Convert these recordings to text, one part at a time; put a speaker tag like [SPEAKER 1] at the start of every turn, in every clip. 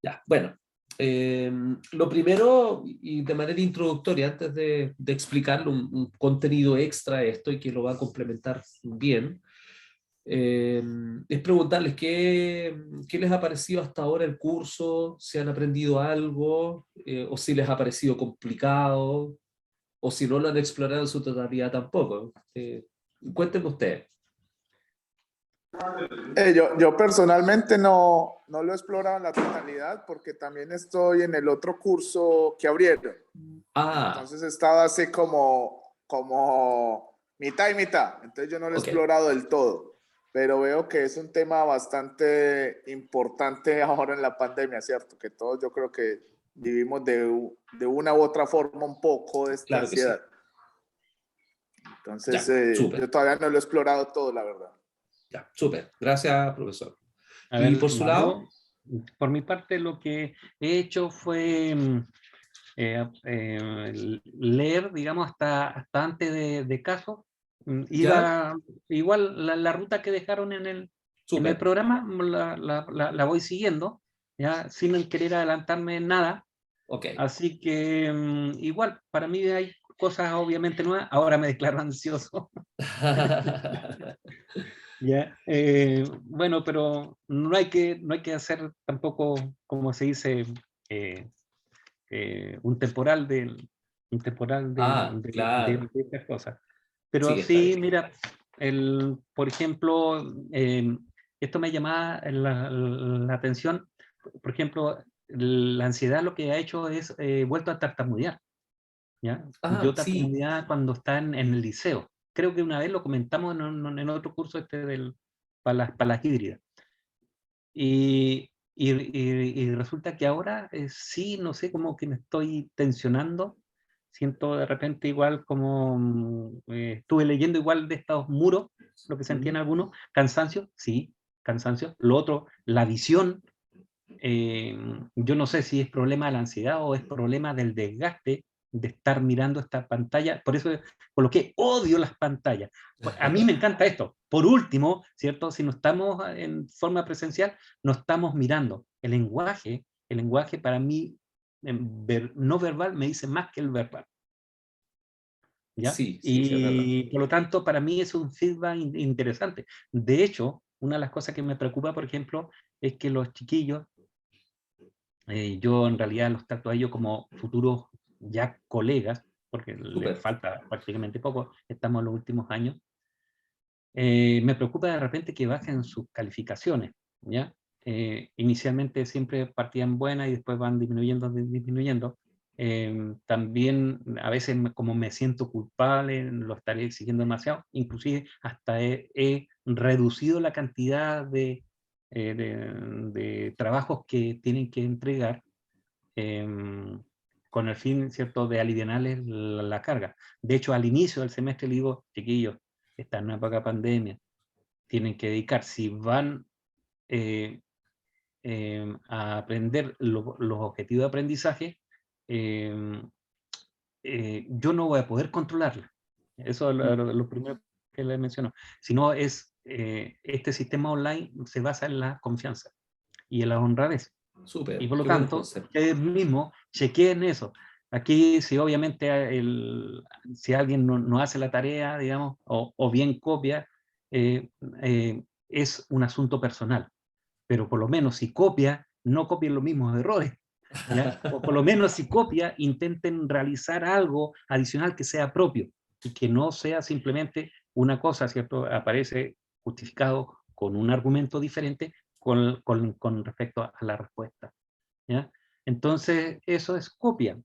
[SPEAKER 1] Ya, bueno. Lo primero, y de manera introductoria, antes de explicarle un contenido extra a esto y que lo va a complementar bien, es preguntarles qué les ha parecido hasta ahora el curso, si han aprendido algo, o si les ha parecido complicado, o si no lo han explorado en su totalidad tampoco. Cuéntenme ustedes.
[SPEAKER 2] Yo personalmente no lo he explorado en la totalidad porque también estoy en el otro curso que abrieron.
[SPEAKER 1] Ah,
[SPEAKER 2] Entonces he estado así como mitad y mitad. Entonces yo no lo he
[SPEAKER 1] ok,
[SPEAKER 2] explorado del todo. Pero veo que es un tema bastante importante ahora en la pandemia, ¿cierto? Que todos yo creo que vivimos de una u otra forma un poco de esta
[SPEAKER 1] claro que sí.
[SPEAKER 2] ansiedad. Entonces
[SPEAKER 1] Ya,
[SPEAKER 2] yo
[SPEAKER 1] súper,
[SPEAKER 2] todavía no lo he explorado todo, la verdad.
[SPEAKER 1] ya, súper. Gracias, profesor.
[SPEAKER 3] A
[SPEAKER 1] ¿Y
[SPEAKER 3] ver,
[SPEAKER 1] por su lado?
[SPEAKER 3] yo, por mi parte, lo que he hecho fue leer, digamos, hasta antes de caso.
[SPEAKER 1] ¿Ya?
[SPEAKER 3] Iba, igual la ruta que dejaron en el
[SPEAKER 1] Súper.
[SPEAKER 3] programa, la voy siguiendo, ya, sin querer adelantarme en nada.
[SPEAKER 1] Ok.
[SPEAKER 3] Así que igual, para mí hay cosas obviamente nuevas. Ahora me declaro ansioso. Ya, bueno, pero no hay que hacer tampoco, como se dice, eh, un temporal
[SPEAKER 1] Ah, claro.
[SPEAKER 3] de estas cosas. Pero
[SPEAKER 1] Sí, está
[SPEAKER 3] sí,
[SPEAKER 1] bien.
[SPEAKER 3] mira, por ejemplo, esto me llamaba la atención. Por ejemplo, la ansiedad lo que ha hecho es vuelto a tartamudear, ¿ya?
[SPEAKER 1] Ah,
[SPEAKER 3] Yo
[SPEAKER 1] sí.
[SPEAKER 3] tartamudeaba cuando estaba en el liceo. Creo que una vez lo comentamos en otro curso para las híbridas. Y resulta que ahora sí, no sé, como que me estoy tensionando. Siento de repente igual como estuve leyendo igual de estos muros, lo que sentían
[SPEAKER 1] Mm.
[SPEAKER 3] algunos, cansancio, sí, cansancio. Lo otro, la visión. Yo no sé si es problema de la ansiedad o es problema del desgaste de estar mirando esta pantalla. Por eso coloqué odio las pantallas. Pues, a mí me encanta esto. Por último, ¿cierto? Si no estamos en forma presencial, no estamos mirando. El lenguaje para mí no verbal me dice más que el verbal. ¿Ya?
[SPEAKER 1] Sí, sí, sí, es verdad.
[SPEAKER 3] Y por lo tanto, para mí es un feedback interesante. De hecho, una de las cosas que me preocupa, por ejemplo, es que los chiquillos, yo en realidad los trato a ellos como futuros ya colegas, porque les
[SPEAKER 1] Súper.
[SPEAKER 3] falta prácticamente poco, estamos en los últimos años. Me preocupa de repente que bajen sus calificaciones, ¿ya? Inicialmente siempre partían buenas y después van disminuyendo, disminuyendo. También a veces como me siento culpable, lo estaré exigiendo demasiado, inclusive hasta he reducido la cantidad de trabajos que tienen que entregar, em, con el fin, ¿cierto?, de alivianarles la carga. De hecho, al inicio del semestre le digo, chiquillos, está en una época de pandemia, tienen que dedicar, si van eh, a aprender los objetivos de aprendizaje, em, yo no voy a poder controlarla. Eso es
[SPEAKER 1] Mm.
[SPEAKER 3] lo primero que les menciono. Si no, este sistema online se basa en la confianza y en la honradez. Y
[SPEAKER 1] Súper.
[SPEAKER 3] por lo
[SPEAKER 1] Qué buen
[SPEAKER 3] tanto,
[SPEAKER 1] concepto.
[SPEAKER 3] ustedes mismos chequeen eso. Aquí, si obviamente si alguien no hace la tarea, digamos, o bien copia, eh, es un asunto personal. Pero por lo menos si copia, no copien los mismos errores, ¿ya? O por lo menos si copia, intenten realizar algo adicional que sea propio y que no sea simplemente una cosa, ¿cierto? Aparece justificado con un argumento diferente con respecto a la respuesta, ¿ya? Entonces, eso es copia,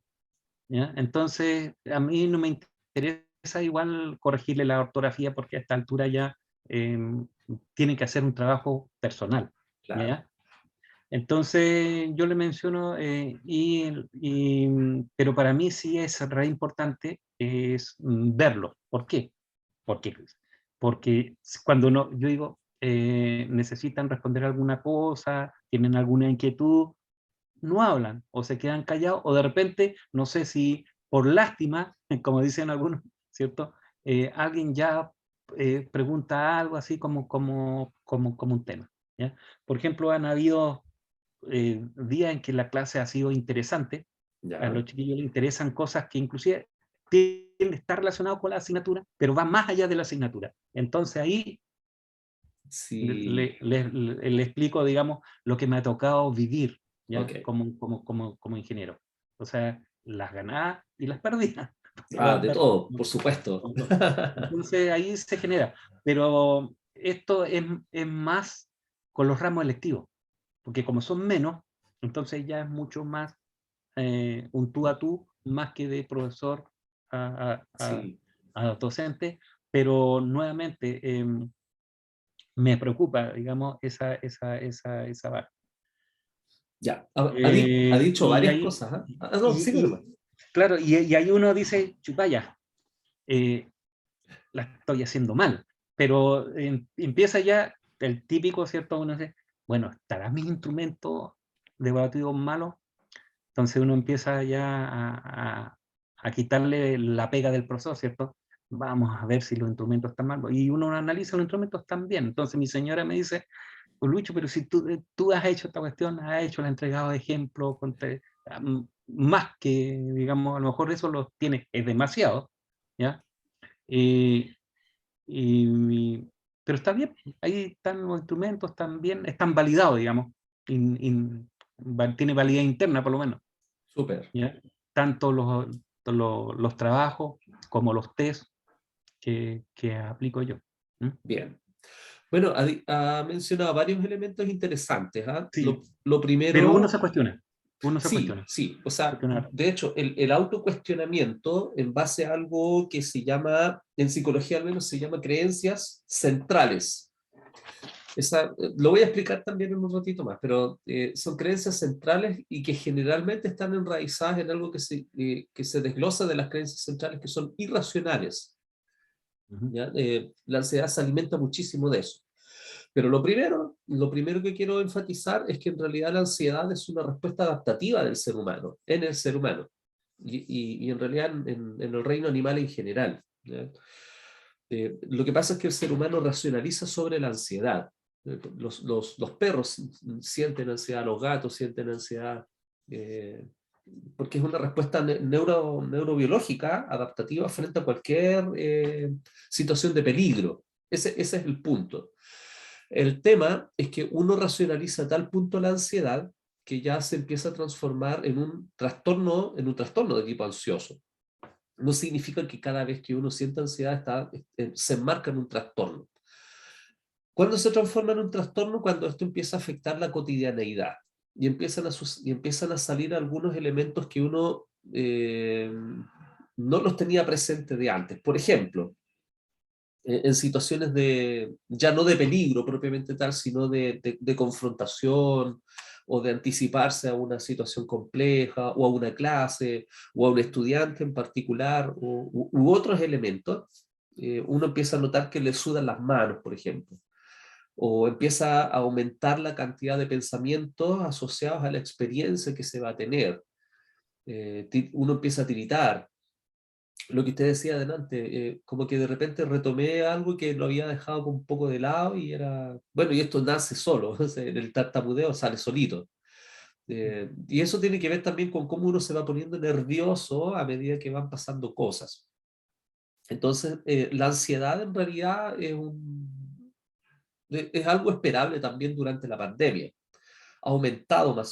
[SPEAKER 3] ¿ya? Entonces, a mí no me interesa igual corregirle la ortografía porque a esta altura ya tienen que hacer un trabajo personal,
[SPEAKER 1] Claro.
[SPEAKER 3] ¿ya? Entonces, yo le menciono, pero para mí sí es re importante es verlo. ¿Por qué? Porque, porque cuando yo digo, necesitan responder alguna cosa, tienen alguna inquietud, no hablan o se quedan callados o de repente, no sé si por lástima, como dicen algunos, ¿cierto? Alguien ya pregunta algo así como un tema, ¿ya? Por ejemplo, han habido días en que la clase ha sido interesante.
[SPEAKER 1] Ya.
[SPEAKER 3] A los chiquillos les interesan cosas que inclusive está relacionado con la asignatura, pero va más allá de la asignatura. Entonces ahí
[SPEAKER 1] Sí.
[SPEAKER 3] le explico, digamos, lo que me ha tocado vivir, ¿ya?
[SPEAKER 1] Ok.
[SPEAKER 3] Como ingeniero. O sea, las ganadas y las perdidas.
[SPEAKER 1] De todo, por supuesto.
[SPEAKER 3] Entonces ahí se genera. Pero esto es más con los ramos electivos, porque como son menos, entonces ya es mucho más un tú a tú, más que de profesor
[SPEAKER 1] Sí.
[SPEAKER 3] a docente, pero nuevamente me preocupa, digamos, esa barra.
[SPEAKER 1] Ya. Ha dicho
[SPEAKER 3] Y
[SPEAKER 1] varias
[SPEAKER 3] ahí,
[SPEAKER 1] cosas. No, sigue nomás.
[SPEAKER 3] claro, y ahí uno dice, chupaya, la estoy haciendo mal, pero empieza ya el típico, ¿cierto? Uno dice, bueno, ¿estarán mis instrumentos decorativos malos? Entonces uno empieza ya a quitarle la pega del profesor, ¿cierto? Vamos a ver si los instrumentos están mal. Y uno analiza los instrumentos están bien. Entonces mi señora me dice, pues Lucho, pero si tú has hecho esta cuestión, has hecho, le has entregado ejemplos, más que, digamos, a lo mejor eso lo tiene, es demasiado, ¿ya? Y, pero está bien, ahí están los instrumentos, están bien, están validados, digamos, tiene validez interna por lo menos.
[SPEAKER 1] Súper.
[SPEAKER 3] ¿Ya? Tanto los trabajos como los test que aplico yo. ¿Mm?
[SPEAKER 1] Bien. Bueno, ha mencionado varios elementos interesantes.
[SPEAKER 3] Sí,
[SPEAKER 1] Lo
[SPEAKER 3] pero uno
[SPEAKER 1] primero,
[SPEAKER 3] se cuestiona. Uno se
[SPEAKER 1] sí,
[SPEAKER 3] cuestiona.
[SPEAKER 1] sí. O sea,
[SPEAKER 3] Cuestionar.
[SPEAKER 1] de hecho, el autocuestionamiento en base a algo que se llama, en psicología al menos, se llama creencias centrales. Lo voy a explicar también en un ratito más, pero son creencias centrales y que generalmente están enraizadas en algo que se desglosa de las creencias centrales que son irracionales.
[SPEAKER 3] Ujú.
[SPEAKER 1] ¿Ya? La ansiedad se alimenta muchísimo de eso. Pero lo primero que quiero enfatizar es que en realidad la ansiedad es una respuesta adaptativa del ser humano, en el ser humano, y en realidad en el reino animal en general. ¿Ya? Lo que pasa es que el ser humano racionaliza sobre la ansiedad. Los perros sienten ansiedad, los gatos sienten ansiedad, eh, porque es una respuesta neurobiológica adaptativa frente a cualquier situación de peligro. Ese es el punto. El tema es que uno racionaliza a tal punto la ansiedad que ya se empieza a transformar en un trastorno de tipo ansioso. No significa que cada vez que uno siente ansiedad se enmarca en un trastorno. ¿Cuándo se transforma en un trastorno? Cuando esto empieza a afectar la cotidianeidad y empiezan a salir algunos elementos que uno no los tenía presentes de antes. Por ejemplo, en situaciones ya no de peligro propiamente tal, sino de confrontación o de anticiparse a una situación compleja o a una clase o a un estudiante en particular u otros elementos, uno empieza a notar que le sudan las manos, por ejemplo, o empieza a aumentar la cantidad de pensamientos asociados a la experiencia que se va a tener. Uno empieza a tiritar. Lo que usted decía adelante, como que de repente retomé algo que lo había dejado un poco de lado y bueno, y esto nace solo, el tartamudeo sale solito. Y eso tiene que ver también con cómo uno se va poniendo nervioso a medida que van pasando cosas. Entonces, la ansiedad en realidad es algo esperable también durante la pandemia. Ha aumentado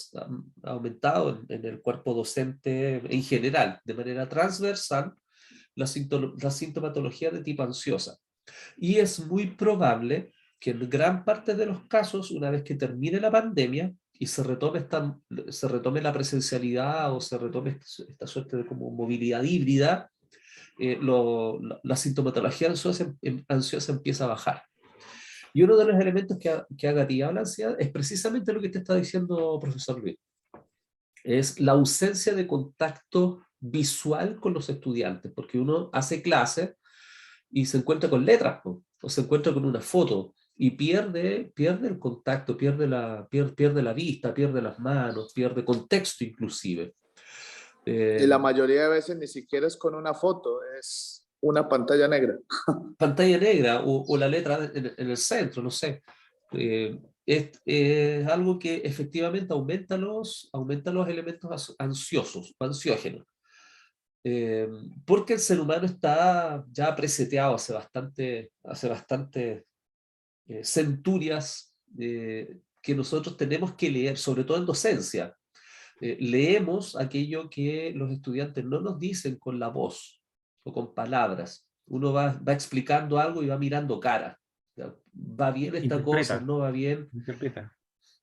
[SPEAKER 1] en el cuerpo docente en general, de manera transversal, la sintomatología de tipo ansiosa. Y es muy probable que en gran parte de los casos, una vez que termine la pandemia y se retome la presencialidad o se retome esta suerte de como movilidad híbrida, la sintomatología ansiosa empieza a bajar. Y uno de los elementos que ha gatillado la ansiedad es precisamente lo que te está diciendo, profesor Luis. Es la ausencia de contacto visual con los estudiantes, porque uno hace clase y se encuentra con letras, o se encuentra con una foto, y pierde el contacto, pierde la vista, pierde las manos, pierde contexto inclusive.
[SPEAKER 2] Y la mayoría de veces ni siquiera es con una foto, es una pantalla negra.
[SPEAKER 1] Pantalla negra o la letra en el centro, no sé. es algo que efectivamente aumenta los elementos ansiosos, ansiógenos. Porque el ser humano está ya preseteado hace bastante centurias que nosotros tenemos que leer, sobre todo en docencia. Leemos aquello que los estudiantes no nos dicen con la voz o con palabras. Uno va explicando algo y va mirando cara. ¿Va bien esta cosa? ¿No va bien?
[SPEAKER 3] Interpreta.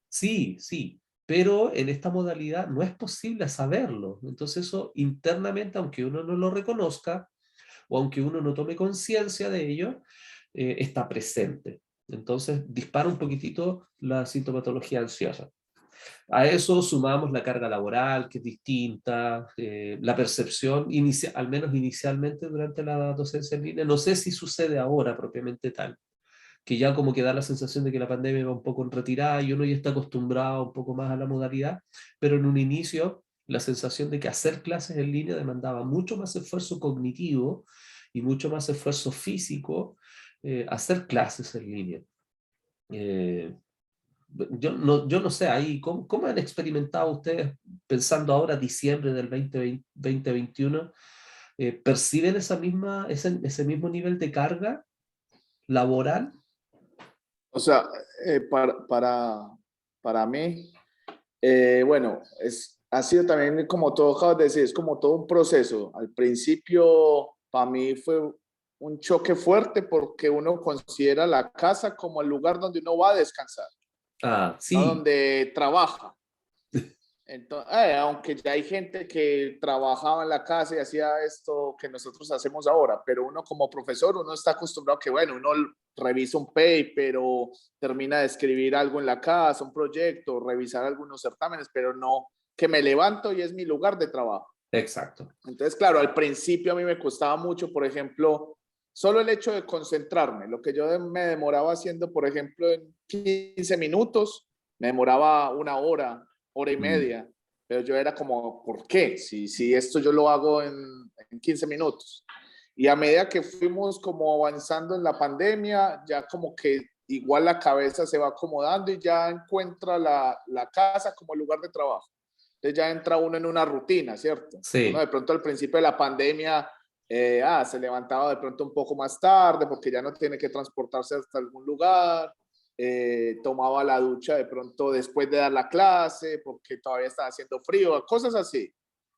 [SPEAKER 1] Sí, sí, pero en esta modalidad no es posible saberlo. Entonces eso internamente, aunque uno no lo reconozca o aunque uno no tome conciencia de ello, está presente. Entonces dispara un poquitito la sintomatología ansiosa. A eso sumamos la carga laboral, que es distinta, la percepción, al menos inicialmente durante la docencia en línea. No sé si sucede ahora propiamente tal, que ya como que da la sensación de que la pandemia va un poco en retirada y uno ya está acostumbrado un poco más a la modalidad, pero en un inicio la sensación de que hacer clases en línea demandaba mucho más esfuerzo cognitivo y mucho más esfuerzo físico, hacer clases en línea. Yo no sé, ahí, ¿cómo han experimentado ustedes, pensando ahora diciembre del 2021, perciben ese mismo nivel de carga laboral?
[SPEAKER 2] O sea, para mí, bueno, ha sido también, como todo acabas de decir, es como todo un proceso. Al principio, para mí fue un choque fuerte porque uno considera la casa como el lugar donde uno va a descansar, no
[SPEAKER 1] Sí.
[SPEAKER 2] donde trabaja. Entonces, aunque ya hay gente que trabajaba en la casa y hacía esto que nosotros hacemos ahora, pero uno como profesor, uno está acostumbrado a que, bueno, uno revisa un paper o termina de escribir algo en la casa, un proyecto, revisar algunos certámenes, pero no que me levanto y es mi lugar de trabajo.
[SPEAKER 1] Exacto.
[SPEAKER 2] Entonces, claro, al principio a mí me costaba mucho, por ejemplo, solo el hecho de concentrarme, lo que yo me demoraba haciendo, por ejemplo, en 15 minutos, me demoraba una hora y media, pero yo era como, ¿por qué? Si esto yo lo hago en 15 minutos. Y a medida que fuimos como avanzando en la pandemia, ya como que igual la cabeza se va acomodando y ya encuentra la casa como lugar de trabajo. Entonces ya entra uno en una rutina, ¿cierto?
[SPEAKER 1] Sí.
[SPEAKER 2] Uno de pronto al principio de la pandemia se levantaba de pronto un poco más tarde porque ya no tiene que transportarse hasta algún lugar, tomaba la ducha de pronto después de dar la clase porque todavía estaba haciendo frío, cosas así.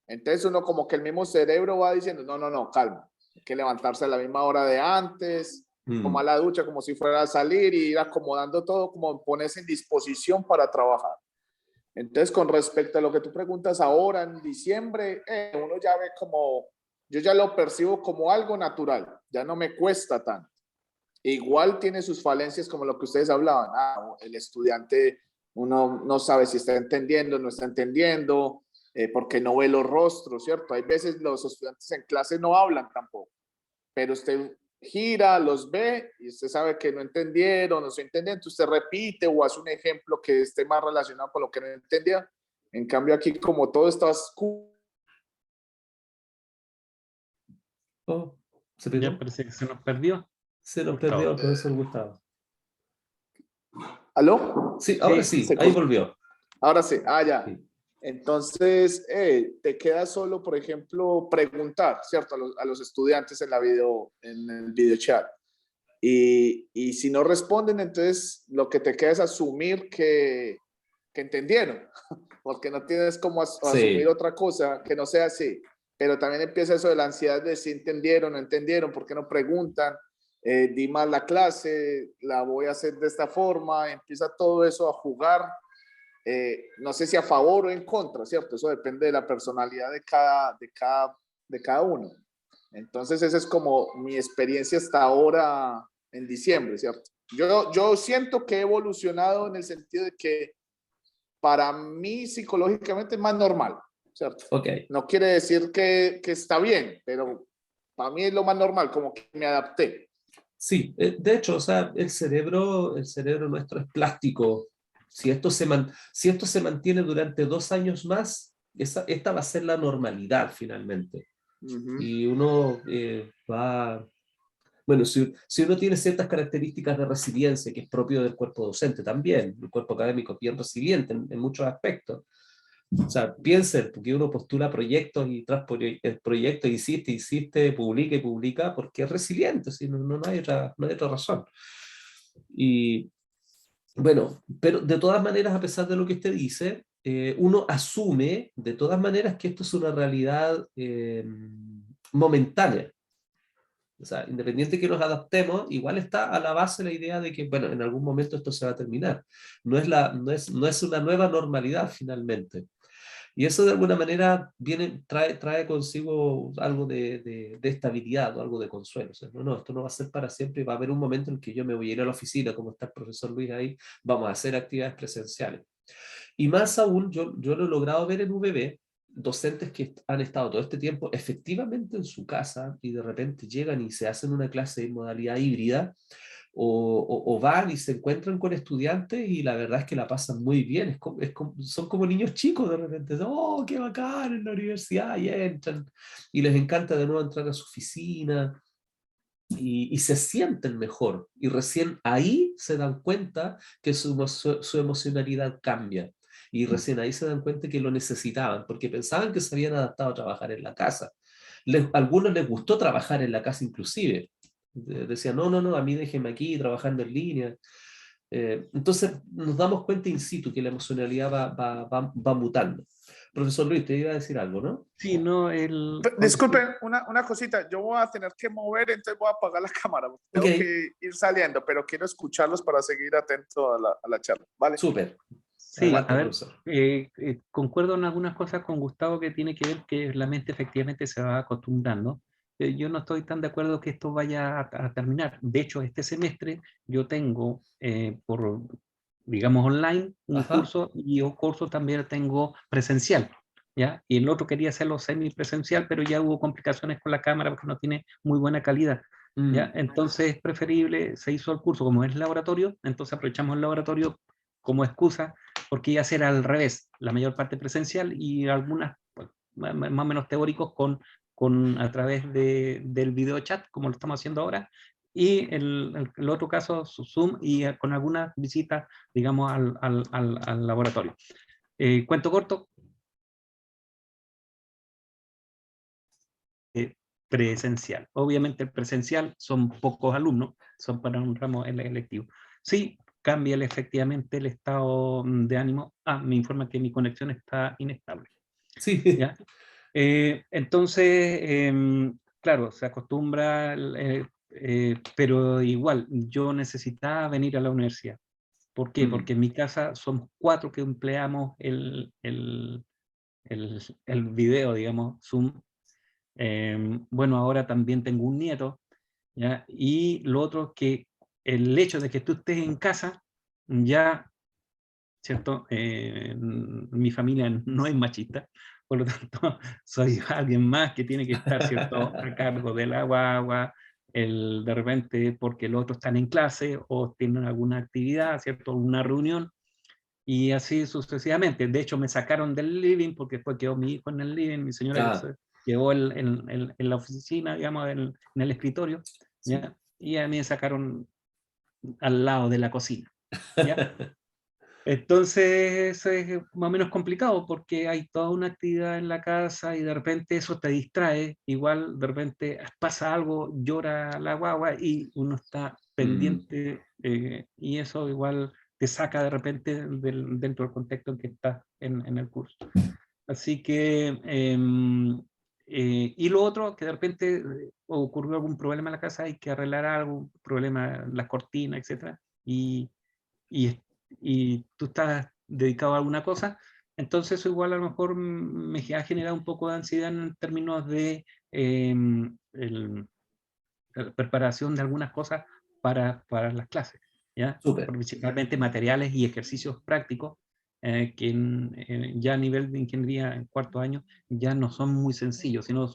[SPEAKER 2] Entonces uno como que el mismo cerebro va diciendo, no, calma, hay que levantarse a la misma hora de antes, tomar la ducha como si fuera a salir y ir acomodando todo, como ponerse en disposición para trabajar. Entonces, con respecto a lo que tú preguntas ahora en diciembre, uno ya ve como, yo ya lo percibo como algo natural, ya no me cuesta tanto. Igual tiene sus falencias como lo que ustedes hablaban. El estudiante, uno no sabe si está entendiendo, no está entendiendo, porque no ve los rostros, ¿cierto? Hay veces los estudiantes en clase no hablan tampoco, pero usted gira, los ve y usted sabe que no entendieron, no se entienden, entonces usted repite o hace un ejemplo que esté más relacionado con lo que no entendía. En cambio aquí como todo está oscuro.
[SPEAKER 1] ¿Se perdió?
[SPEAKER 3] Ya parece que se nos perdió.
[SPEAKER 1] Se nos perdió el profesor Gustavo.
[SPEAKER 2] ¿Aló?
[SPEAKER 1] Sí, ahora sí, ahí volvió.
[SPEAKER 2] Ahora sí, ya.
[SPEAKER 1] Sí.
[SPEAKER 2] Entonces, te queda solo, por ejemplo, preguntar, ¿cierto? A los estudiantes en el video chat. Y si no responden, entonces lo que te queda es asumir que entendieron, porque no tienes como asumir otra cosa que no sea así. Pero también empieza eso de la ansiedad de si entendieron, no entendieron, por qué no preguntan, di mal la clase, la voy a hacer de esta forma, empieza todo eso a jugar. No sé si a favor o en contra, ¿cierto? Eso depende de la personalidad de cada uno. Entonces, esa es como mi experiencia hasta ahora en diciembre, ¿cierto? Yo siento que he evolucionado en el sentido de que para mí psicológicamente es más normal, ¿cierto?
[SPEAKER 1] Okay.
[SPEAKER 2] No quiere decir que está bien, pero para mí es lo más normal, como que me adapté.
[SPEAKER 1] Sí, de hecho, o sea, el cerebro nuestro es plástico. Si esto se mantiene durante 2 años más, esta va a ser la normalidad finalmente. Y uno va Bueno, si uno tiene ciertas características de resiliencia, que es propio del cuerpo docente también, el cuerpo académico es bien resiliente en muchos aspectos. O sea, piensen, porque uno postula proyectos y tras proyectos, insiste, publica y publica, porque es resiliente, ¿sí? No hay otra razón. Y bueno, pero de todas maneras, a pesar de lo que usted dice, uno asume de todas maneras que esto es una realidad momentánea. O sea, independiente que nos adaptemos, igual está a la base la idea de que, bueno, en algún momento esto se va a terminar. No es una nueva normalidad finalmente. Y eso de alguna manera trae consigo algo de estabilidad o algo de consuelo. O sea, esto no va a ser para siempre, va a haber un momento en que yo me voy a ir a la oficina, como está el profesor Luis ahí, vamos a hacer actividades presenciales. Y más aún, yo lo he logrado ver en UBB, docentes que han estado todo este tiempo efectivamente en su casa y de repente llegan y se hacen una clase en modalidad híbrida, o van y se encuentran con estudiantes y la verdad es que la pasan muy bien, son como niños chicos de repente, ¡oh, qué bacán en la universidad! Y entran, y les encanta de nuevo entrar a su oficina, y se sienten mejor, y recién ahí se dan cuenta que su emocionalidad cambia, y recién ahí se dan cuenta que lo necesitaban, porque pensaban que se habían adaptado a trabajar en la casa. A algunos les gustó trabajar en la casa inclusive, decían, no, a mí déjenme aquí trabajando en línea. Entonces nos damos cuenta in situ que la emocionalidad va mutando. Profesor Luis, te iba a decir algo, ¿no?
[SPEAKER 3] Sí, no,
[SPEAKER 2] Disculpen, una cosita, yo voy a tener que mover, entonces voy a apagar la cámara, porque tengo
[SPEAKER 1] Ok,
[SPEAKER 2] que ir saliendo, pero quiero escucharlos para seguir atento a la charla, ¿vale?
[SPEAKER 1] súper.
[SPEAKER 3] sí,
[SPEAKER 1] Adelante,
[SPEAKER 3] a ver,
[SPEAKER 1] profesor.
[SPEAKER 3] concuerdo en algunas cosas con Gustavo que tiene que ver que la mente efectivamente se va acostumbrando. Yo no estoy tan de acuerdo que esto vaya a terminar. De hecho, este semestre yo tengo digamos, online un
[SPEAKER 1] Ajá.
[SPEAKER 3] curso y un curso también tengo presencial, ¿ya? Y el otro quería hacerlo semipresencial, pero ya hubo complicaciones con la cámara porque no tiene muy buena calidad. ¿Ya? Entonces es preferible, se hizo el curso como es laboratorio, entonces aprovechamos el laboratorio como excusa porque iba a ser al revés, la mayor parte presencial y algunas pues, más o menos teóricos a través del video chat, como lo estamos haciendo ahora, y el otro caso, Zoom, y con algunas visitas, digamos, al laboratorio. Cuento corto, presencial. Obviamente el presencial son pocos alumnos, son para un ramo electivo. Sí, cambia efectivamente el estado de ánimo. Me informa que mi conexión está inestable.
[SPEAKER 1] Sí.
[SPEAKER 3] ¿Ya? Entonces, claro, se acostumbra, pero igual, yo necesitaba venir a la universidad. ¿Por qué? Porque en mi casa somos 4 que empleamos el video, digamos, Zoom. Bueno, ahora también tengo un nieto, ¿ya? Y lo otro es que el hecho de que tú estés en casa, ya, ¿cierto? Mi familia no es machista, por lo tanto, soy alguien más que tiene que estar, ¿cierto? A cargo del agua, de repente porque los otros están en clase o tienen alguna actividad, ¿cierto? Una reunión, y así sucesivamente. De hecho, me sacaron del living porque después quedó mi hijo en el living, mi señora
[SPEAKER 1] Ah,
[SPEAKER 3] se llevó en la oficina, digamos, en el escritorio,
[SPEAKER 1] sí.
[SPEAKER 3] ¿ya? Y a mí me sacaron al lado de la cocina, ¿ya? Entonces es más o menos complicado porque hay toda una actividad en la casa y de repente eso te distrae. Igual de repente pasa algo, llora la guagua y uno está pendiente y eso igual te saca de repente dentro del contexto en que estás en el curso. Así que, y lo otro, que de repente ocurrió algún problema en la casa, hay que arreglar algo, problema en las cortinas, etcétera, y, y tú estás dedicado a alguna cosa, entonces eso igual a lo mejor me ha generado un poco de ansiedad en términos de la preparación de algunas cosas para las clases, ¿ya?
[SPEAKER 1] Súper.
[SPEAKER 3] Principalmente materiales y ejercicios prácticos que ya a nivel de ingeniería en cuarto año ya no son muy sencillos, sino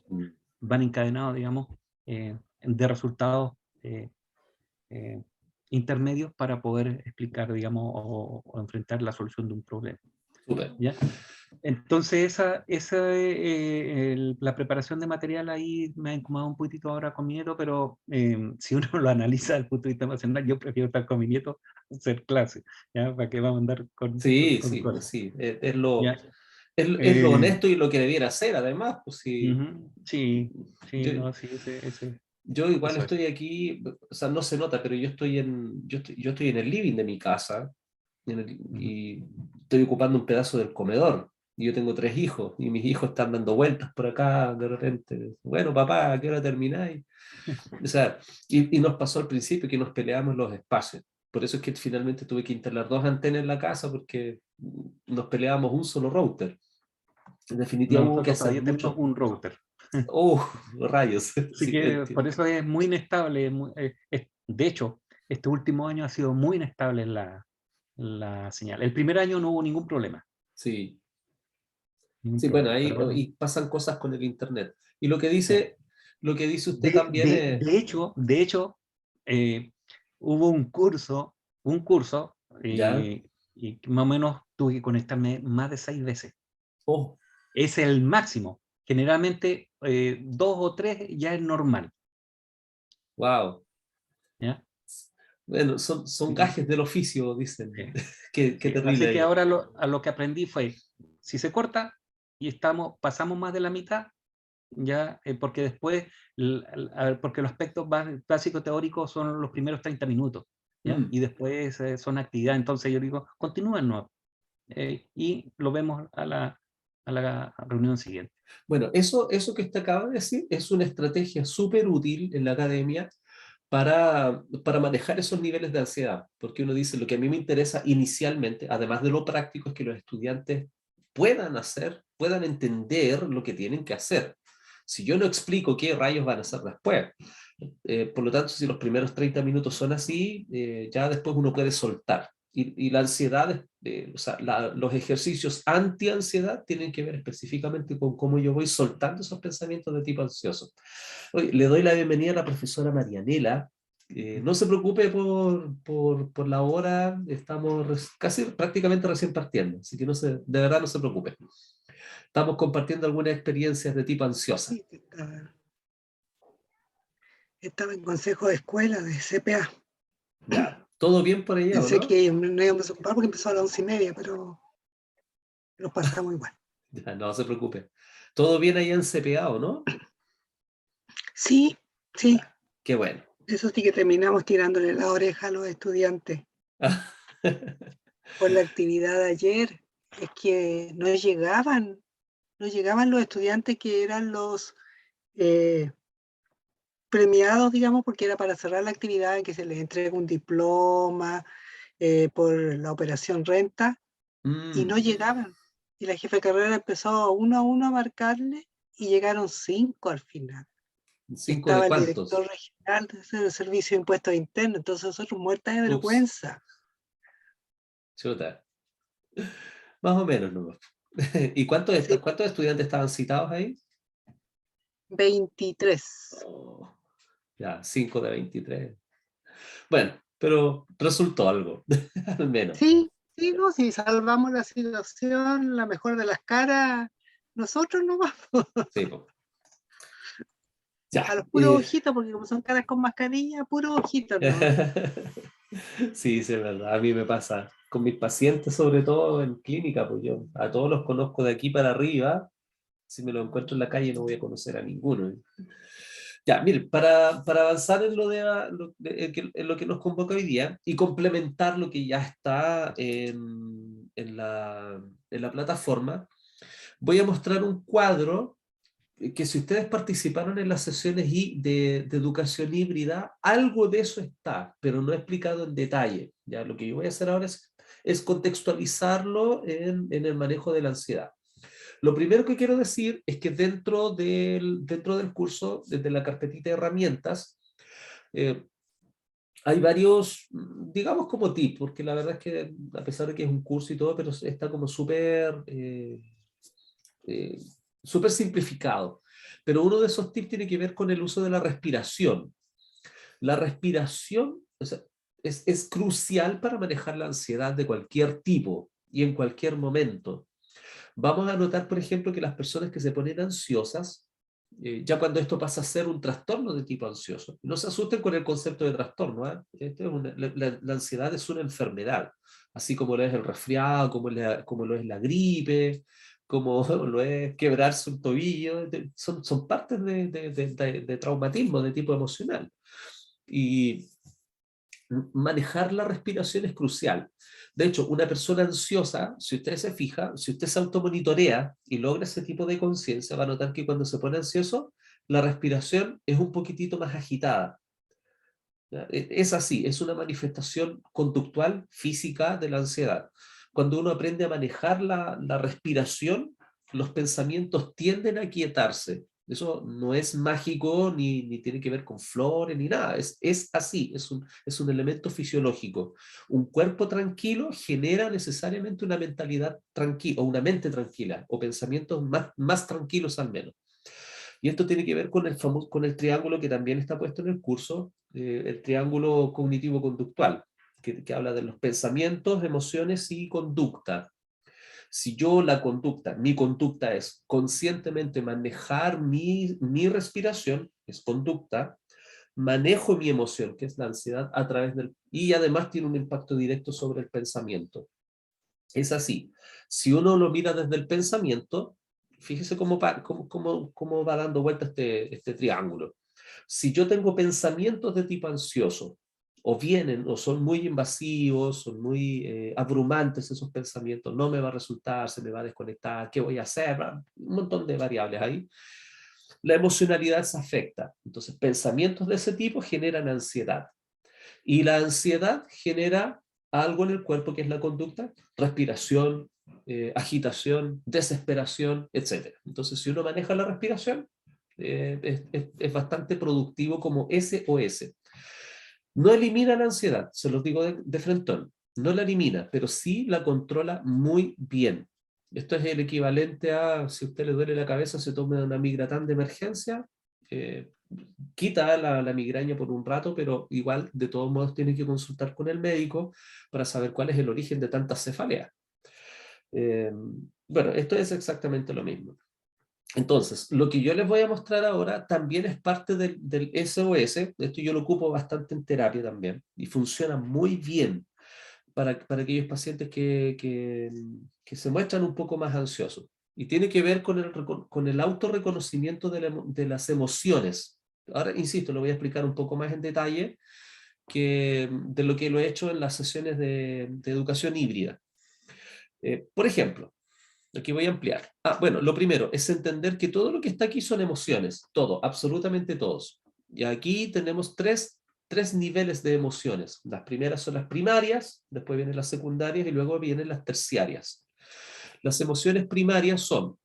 [SPEAKER 3] van encadenados, digamos, de resultados eh, intermedios para poder explicar, digamos, o enfrentar la solución de un problema.
[SPEAKER 1] Súper.
[SPEAKER 3] ¿Ya? Entonces, la preparación de material ahí me ha incomodado un poquitito ahora con mi nieto, pero si uno lo analiza desde el punto de vista emocional, yo prefiero estar con mi nieto hacer clase, ¿ya? ¿Para qué vamos a andar
[SPEAKER 1] Sí,
[SPEAKER 3] con
[SPEAKER 1] sí, pues
[SPEAKER 3] cosas?
[SPEAKER 1] sí, es lo,
[SPEAKER 3] ¿Ya?
[SPEAKER 1] es lo
[SPEAKER 3] Eh,
[SPEAKER 1] honesto y lo que debiera ser, además, pues sí.
[SPEAKER 3] sí, sí,
[SPEAKER 1] Yo,
[SPEAKER 3] no, sí,
[SPEAKER 1] yo igual
[SPEAKER 3] eso es.
[SPEAKER 1] estoy aquí, o sea, no se nota, pero yo estoy en el living de mi casa
[SPEAKER 3] Ujú.
[SPEAKER 1] y estoy ocupando un pedazo del comedor. Y yo tengo 3 hijos y mis hijos están dando vueltas por acá de repente. Bueno, papá, ¿a qué hora termináis? O sea, y nos pasó al principio que nos peleamos los espacios. Por eso es que finalmente tuve que instalar 2 antenas en la casa porque nos peleábamos un solo router. En definitiva
[SPEAKER 3] No,
[SPEAKER 1] hubo que
[SPEAKER 3] nosotros
[SPEAKER 1] hacer
[SPEAKER 3] todavía tenemos
[SPEAKER 1] mucho.
[SPEAKER 3] un router.
[SPEAKER 1] ¡Oh, rayos!
[SPEAKER 3] Así
[SPEAKER 1] Sí,
[SPEAKER 3] que por
[SPEAKER 1] entiendo.
[SPEAKER 3] eso es muy inestable. De hecho, este último año ha sido muy inestable la señal. El primer año no hubo ningún problema.
[SPEAKER 1] Sí.
[SPEAKER 3] Ningún
[SPEAKER 1] Sí, bueno,
[SPEAKER 3] problema.
[SPEAKER 1] ahí
[SPEAKER 3] Pero ahora,
[SPEAKER 1] y pasan cosas con el internet. Y
[SPEAKER 3] sí.
[SPEAKER 1] lo que dice usted también es,
[SPEAKER 3] De hecho, eh, hubo un curso,
[SPEAKER 1] ya,
[SPEAKER 3] y más o menos tuve que conectarme más de 6 veces.
[SPEAKER 1] oh,
[SPEAKER 3] Es el máximo. Generalmente 2 o 3 ya es normal.
[SPEAKER 1] wow.
[SPEAKER 3] ¿Ya?
[SPEAKER 1] Bueno, son
[SPEAKER 3] Sí,
[SPEAKER 1] gajes del oficio, dicen.
[SPEAKER 3] sí,
[SPEAKER 1] Qué
[SPEAKER 3] sí.
[SPEAKER 1] terrible
[SPEAKER 3] Así que
[SPEAKER 1] ahí.
[SPEAKER 3] ahora a lo que aprendí fue, si se corta y pasamos más de la mitad, ya, porque después, porque los aspectos básicos teóricos son los primeros 30 minutos, ¿ya?
[SPEAKER 1] Mm.
[SPEAKER 3] Y después son actividad, entonces yo digo, continúen, ¿no? Y lo vemos a la reunión siguiente.
[SPEAKER 1] Bueno, eso que usted acaba de decir es una estrategia súper útil en la academia para manejar esos niveles de ansiedad, porque uno dice, lo que a mí me interesa inicialmente, además de lo práctico, es que los estudiantes puedan hacer, puedan entender lo que tienen que hacer. Si yo no explico qué rayos van a hacer después, por lo tanto, si los primeros 30 minutos son así, ya después uno puede soltar. Y la ansiedad, o sea, los ejercicios anti-ansiedad tienen que ver específicamente con cómo yo voy soltando esos pensamientos de tipo ansioso. Oye, le doy la bienvenida a la profesora Marianela. No se preocupe por la hora, estamos casi prácticamente recién partiendo, así que de verdad no se preocupe. Estamos compartiendo algunas experiencias de tipo ansiosa.
[SPEAKER 4] Sí, estaba en consejo de escuela de CPA.
[SPEAKER 1] Ya, ¿todo bien por allá o
[SPEAKER 4] Pensé
[SPEAKER 1] no?
[SPEAKER 4] que no íbamos a ocupar porque empezó a las 11:30, pero lo pasamos igual.
[SPEAKER 1] Ya, no se preocupe. ¿Todo bien allá en CPA o no?
[SPEAKER 4] Sí, sí,
[SPEAKER 1] Ya, qué bueno.
[SPEAKER 4] eso sí que terminamos tirándole la oreja a los estudiantes por la actividad de ayer. Es que no llegaban los estudiantes que eran los eh, premiados, digamos, porque era para cerrar la actividad en que se les entrega un diploma por la operación renta. Y no
[SPEAKER 1] Mm,
[SPEAKER 4] llegaban. Y la jefa de carrera empezó uno a uno a marcarle y llegaron 5 al final. Y
[SPEAKER 1] ¿5 de
[SPEAKER 4] estaba el director
[SPEAKER 1] cuántos?
[SPEAKER 4] regional del Servicio de Impuestos Internos, entonces nosotros muertas de
[SPEAKER 1] Ups,
[SPEAKER 4] vergüenza.
[SPEAKER 1] chuta. Más o menos, ¿no? ¿Y
[SPEAKER 4] Sí,
[SPEAKER 1] cuántos estudiantes estaban citados ahí?
[SPEAKER 4] 23.
[SPEAKER 1] Oh, ya, 5 de 23. Bueno, pero resultó algo, al menos.
[SPEAKER 4] Sí, sí, no, si salvamos la situación, la mejor de las caras, nosotros no vamos.
[SPEAKER 1] Sí, po.
[SPEAKER 4] A
[SPEAKER 1] Ya.
[SPEAKER 4] los puros ojitos, porque como son caras con mascarilla, puros ojitos, ¿no?
[SPEAKER 1] Sí, sí, es verdad. A mí me pasa con mis pacientes, sobre todo en clínica, pues yo a todos los conozco de aquí para arriba. Si me lo encuentro en la calle no voy a conocer a ninguno. Ya, mire, para avanzar en en lo que nos convoca hoy día y complementar lo que ya está en la plataforma, voy a mostrar un cuadro que si ustedes participaron en las sesiones de educación híbrida, algo de eso está, pero no he explicado en detalle. Ya, lo que yo voy a hacer ahora es contextualizarlo en el manejo de la ansiedad. Lo primero que quiero decir es que dentro del curso, desde la carpetita de herramientas, eh, hay varios, digamos como tips, porque la verdad es que a pesar de que es un curso y todo, pero está como eh, súper simplificado. Pero uno de esos tips tiene que ver con el uso de la respiración. La respiración, o sea, es crucial para manejar la ansiedad de cualquier tipo y en cualquier momento. Vamos a notar, por ejemplo, que las personas que se ponen ansiosas, ya cuando esto pasa a ser un trastorno de tipo ansioso, no se asusten con el concepto de trastorno, ¿eh? La ansiedad es una enfermedad, así como lo es el resfriado, como lo es la gripe, como lo es quebrarse un tobillo, son partes de traumatismo de tipo emocional. Y manejar la respiración es crucial. De hecho, una persona ansiosa, si usted se fija, si usted se automonitorea y logra ese tipo de conciencia, va a notar que cuando se pone ansioso, la respiración es un poquitito más agitada. Es así, es una manifestación conductual, física de la ansiedad. Cuando uno aprende a manejar la respiración, los pensamientos tienden a quietarse. Eso no es mágico, ni tiene que ver con flores, ni nada. Es así, es un elemento fisiológico. Un cuerpo tranquilo genera necesariamente una mentalidad tranquila, o una mente tranquila, o pensamientos más tranquilos al menos. Y esto tiene que ver con con el triángulo que también está puesto en el curso, el triángulo cognitivo-conductual, que habla de los pensamientos, emociones y conducta. Si yo mi conducta es conscientemente manejar mi respiración, es conducta, manejo mi emoción, que es la ansiedad, a través y además tiene un impacto directo sobre el pensamiento. Es así. Si uno lo mira desde el pensamiento, fíjese cómo va dando vuelta este triángulo. Si yo tengo pensamientos de tipo ansioso, o vienen, o son muy invasivos, son muy abrumantes esos pensamientos, no me va a resultar, se me va a desconectar, ¿qué voy a hacer? Un montón de variables ahí. La emocionalidad se afecta. Entonces, pensamientos de ese tipo generan ansiedad. Y la ansiedad genera algo en el cuerpo que es la conducta, respiración, agitación, desesperación, etc. Entonces, si uno maneja la respiración, es bastante productivo como SOS. No elimina la ansiedad, se los digo de frentón, no la elimina, pero sí la controla muy bien. Esto es el equivalente a, si a usted le duele la cabeza, se toma una migratán de emergencia, eh, quita la migraña por un rato, pero igual de todos modos tiene que consultar con el médico para saber cuál es el origen de tantas cefaleas. Bueno, esto es exactamente lo mismo. Entonces, lo que yo les voy a mostrar ahora también es parte del SOS. Esto yo lo ocupo bastante en terapia también y funciona muy bien para aquellos pacientes que se muestran un poco más ansiosos. Y tiene que ver con el autorreconocimiento de las emociones. Ahora, insisto, lo voy a explicar un poco más en detalle de lo que lo he hecho en las sesiones de educación híbrida. Por ejemplo, aquí voy a ampliar. Bueno, lo primero es entender que todo lo que está aquí son emociones. Todo, absolutamente todos. Y aquí tenemos tres niveles de emociones. Las primeras son las primarias, después vienen las secundarias y luego vienen las terciarias. Las emociones primarias son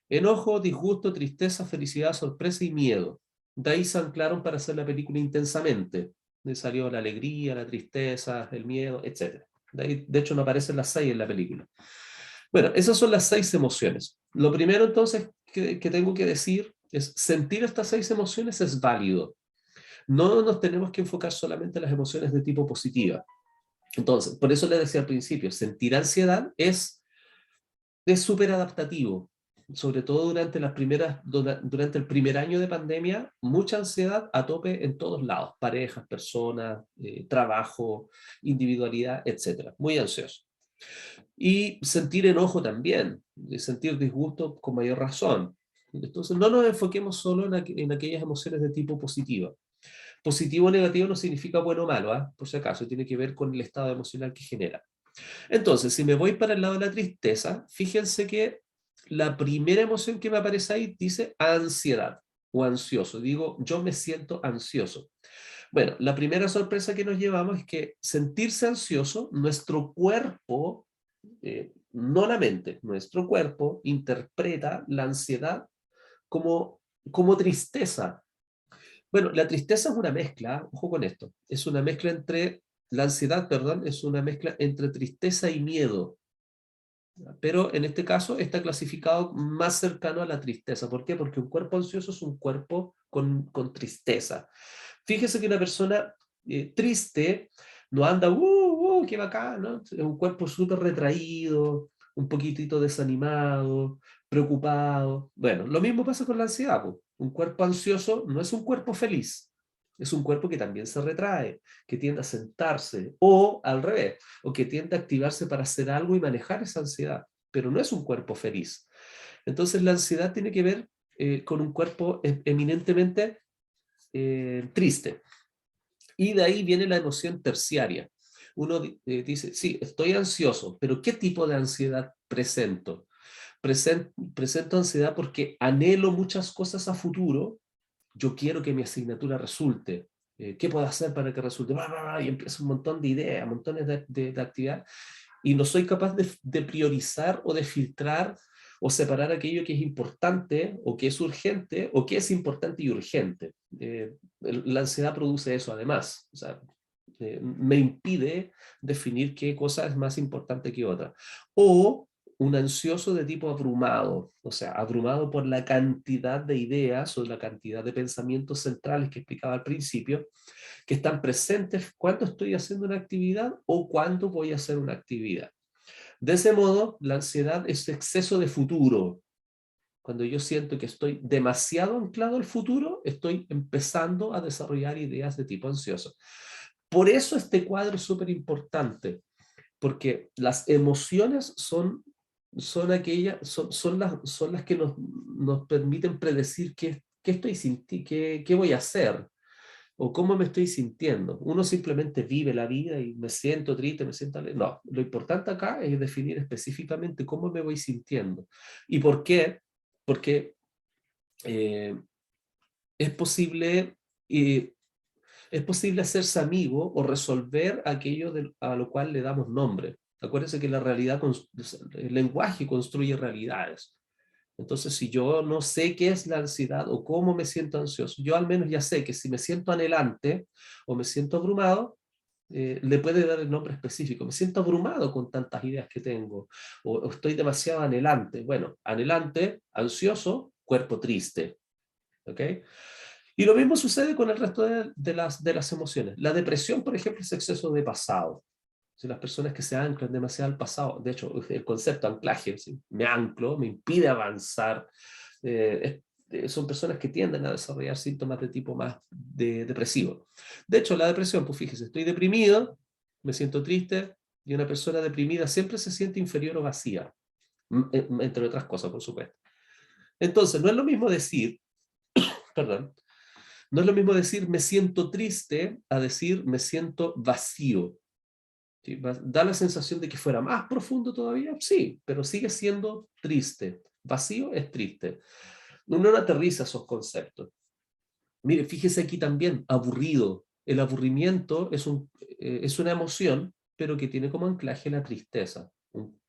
[SPEAKER 1] enojo, disgusto, tristeza, felicidad, sorpresa y miedo. De ahí se anclaron para hacer la película Intensamente. De salió la alegría, la tristeza, el miedo, etc. De hecho, no aparecen las 6 en la película. Bueno, esas son las 6 emociones. Lo primero entonces que tengo que decir es sentir estas 6 emociones es válido. No nos tenemos que enfocar solamente en las emociones de tipo positiva. Entonces, por eso les decía al principio, sentir ansiedad es súper adaptativo. Sobre todo durante durante el primer año de pandemia, mucha ansiedad a tope en todos lados, parejas, personas, trabajo, individualidad, etc. Muy ansioso. Y sentir enojo también, sentir disgusto con mayor razón. Entonces, no nos enfoquemos solo en aquellas emociones de tipo positivo. Positivo o negativo no significa bueno o malo, ¿eh? Por si acaso, tiene que ver con el estado emocional que genera. Entonces, si me voy para el lado de la tristeza, fíjense que la primera emoción que me aparece ahí dice ansiedad o ansioso. Digo, yo me siento ansioso. Bueno, la primera sorpresa que nos llevamos es que sentirse ansioso, nuestro cuerpo, no la mente, nuestro cuerpo interpreta la ansiedad como tristeza. Bueno, la tristeza es una mezcla, ojo con esto, es una mezcla la ansiedad, perdón, es una mezcla entre tristeza y miedo. Pero en este caso está clasificado más cercano a la tristeza. ¿Por qué? Porque un cuerpo ansioso es un cuerpo con tristeza. Fíjese que una persona triste no anda, qué bacán, ¿no? Es un cuerpo súper retraído, un poquitito desanimado, preocupado. Bueno, lo mismo pasa con la ansiedad, po. Un cuerpo ansioso no es un cuerpo feliz, es un cuerpo que también se retrae, que tiende a sentarse, o al revés, o que tiende a activarse para hacer algo y manejar esa ansiedad, pero no es un cuerpo feliz. Entonces la ansiedad tiene que ver con un cuerpo eminentemente triste. Y de ahí viene la emoción terciaria. Uno dice, sí, estoy ansioso, pero ¿qué tipo de ansiedad presento? Presento ansiedad porque anhelo muchas cosas a futuro. Yo quiero que mi asignatura resulte. ¿Qué puedo hacer para que resulte? Y empieza un montón de ideas, montones de actividades. Y no soy capaz de priorizar o de filtrar o separar aquello que es importante o que es urgente o que es importante y urgente. La ansiedad produce eso además. O sea, me impide definir qué cosa es más importante que otra. O un ansioso de tipo abrumado, o sea, abrumado por la cantidad de ideas o la cantidad de pensamientos centrales que explicaba al principio, que están presentes cuando estoy haciendo una actividad o cuando voy a hacer una actividad. De ese modo, la ansiedad es exceso de futuro. Cuando yo siento que estoy demasiado anclado al futuro, estoy empezando a desarrollar ideas de tipo ansioso. Por eso este cuadro es súper importante, porque las emociones son las que nos permiten predecir qué voy a hacer o cómo me estoy sintiendo. Uno simplemente vive la vida y me siento triste, me siento alegre. No, lo importante acá es definir específicamente cómo me voy sintiendo. ¿Y por qué? Porque eh, es posible... es posible hacerse amigo o resolver aquello a lo cual le damos nombre. Acuérdense que el lenguaje construye realidades. Entonces, si yo no sé qué es la ansiedad o cómo me siento ansioso, yo al menos ya sé que si me siento anhelante o me siento abrumado, le puede dar el nombre específico. Me siento abrumado con tantas ideas que tengo o estoy demasiado anhelante. Bueno, anhelante, ansioso, cuerpo triste. ¿Ok? Y lo mismo sucede con el resto de las emociones. La depresión, por ejemplo, es exceso de pasado. Si las personas que se anclan demasiado al pasado, de hecho, el concepto de anclaje, ¿sí? Me anclo, me impide avanzar, son personas que tienden a desarrollar síntomas de tipo más depresivo. De hecho, la depresión, pues fíjese, estoy deprimido, me siento triste, y una persona deprimida siempre se siente inferior o vacía, entre otras cosas, por supuesto. Entonces, no es lo mismo decir, perdón, no es lo mismo decir me siento triste a decir me siento vacío. ¿Sí? ¿Da la sensación de que fuera más profundo todavía? Sí, pero sigue siendo triste. Vacío es triste. Uno no aterriza esos conceptos. Mire, fíjese aquí también, aburrido. El aburrimiento es una emoción, pero que tiene como anclaje la tristeza.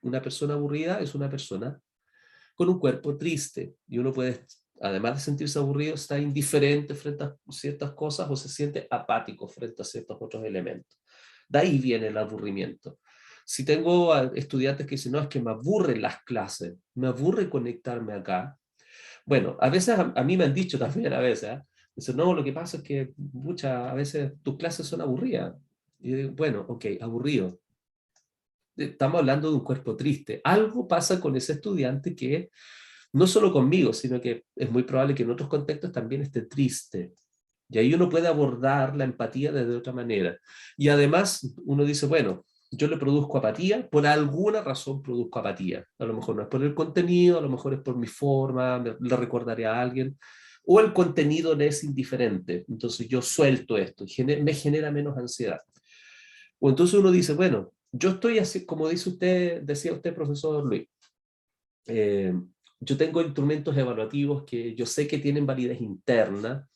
[SPEAKER 1] Una persona aburrida es una persona con un cuerpo triste. Y uno puede, además de sentirse aburrido, estar indiferente frente a ciertas cosas o se siente apático frente a ciertos otros elementos. De ahí viene el aburrimiento. Si tengo estudiantes que dicen, no, es que me aburren las clases, me aburre conectarme acá. Bueno, a veces a mí me han dicho también a veces, ¿eh? Dicen, no, lo que pasa es que a veces tus clases son aburridas. Y yo digo, bueno, ok, aburrido. Estamos hablando de un cuerpo triste. Algo pasa con ese estudiante que no solo conmigo, sino que es muy probable que en otros contextos también esté triste. Y ahí uno puede abordar la empatía desde otra manera. Y además uno dice, bueno, yo le produzco apatía, por alguna razón produzco apatía. A lo mejor no es por el contenido, a lo mejor es por mi forma, le recordaré a alguien, o el contenido le es indiferente. Entonces yo suelto esto, me genera menos ansiedad. O entonces uno dice, bueno, yo estoy así, como decía usted, profesor Luis, yo tengo instrumentos evaluativos que yo sé que tienen validez interna,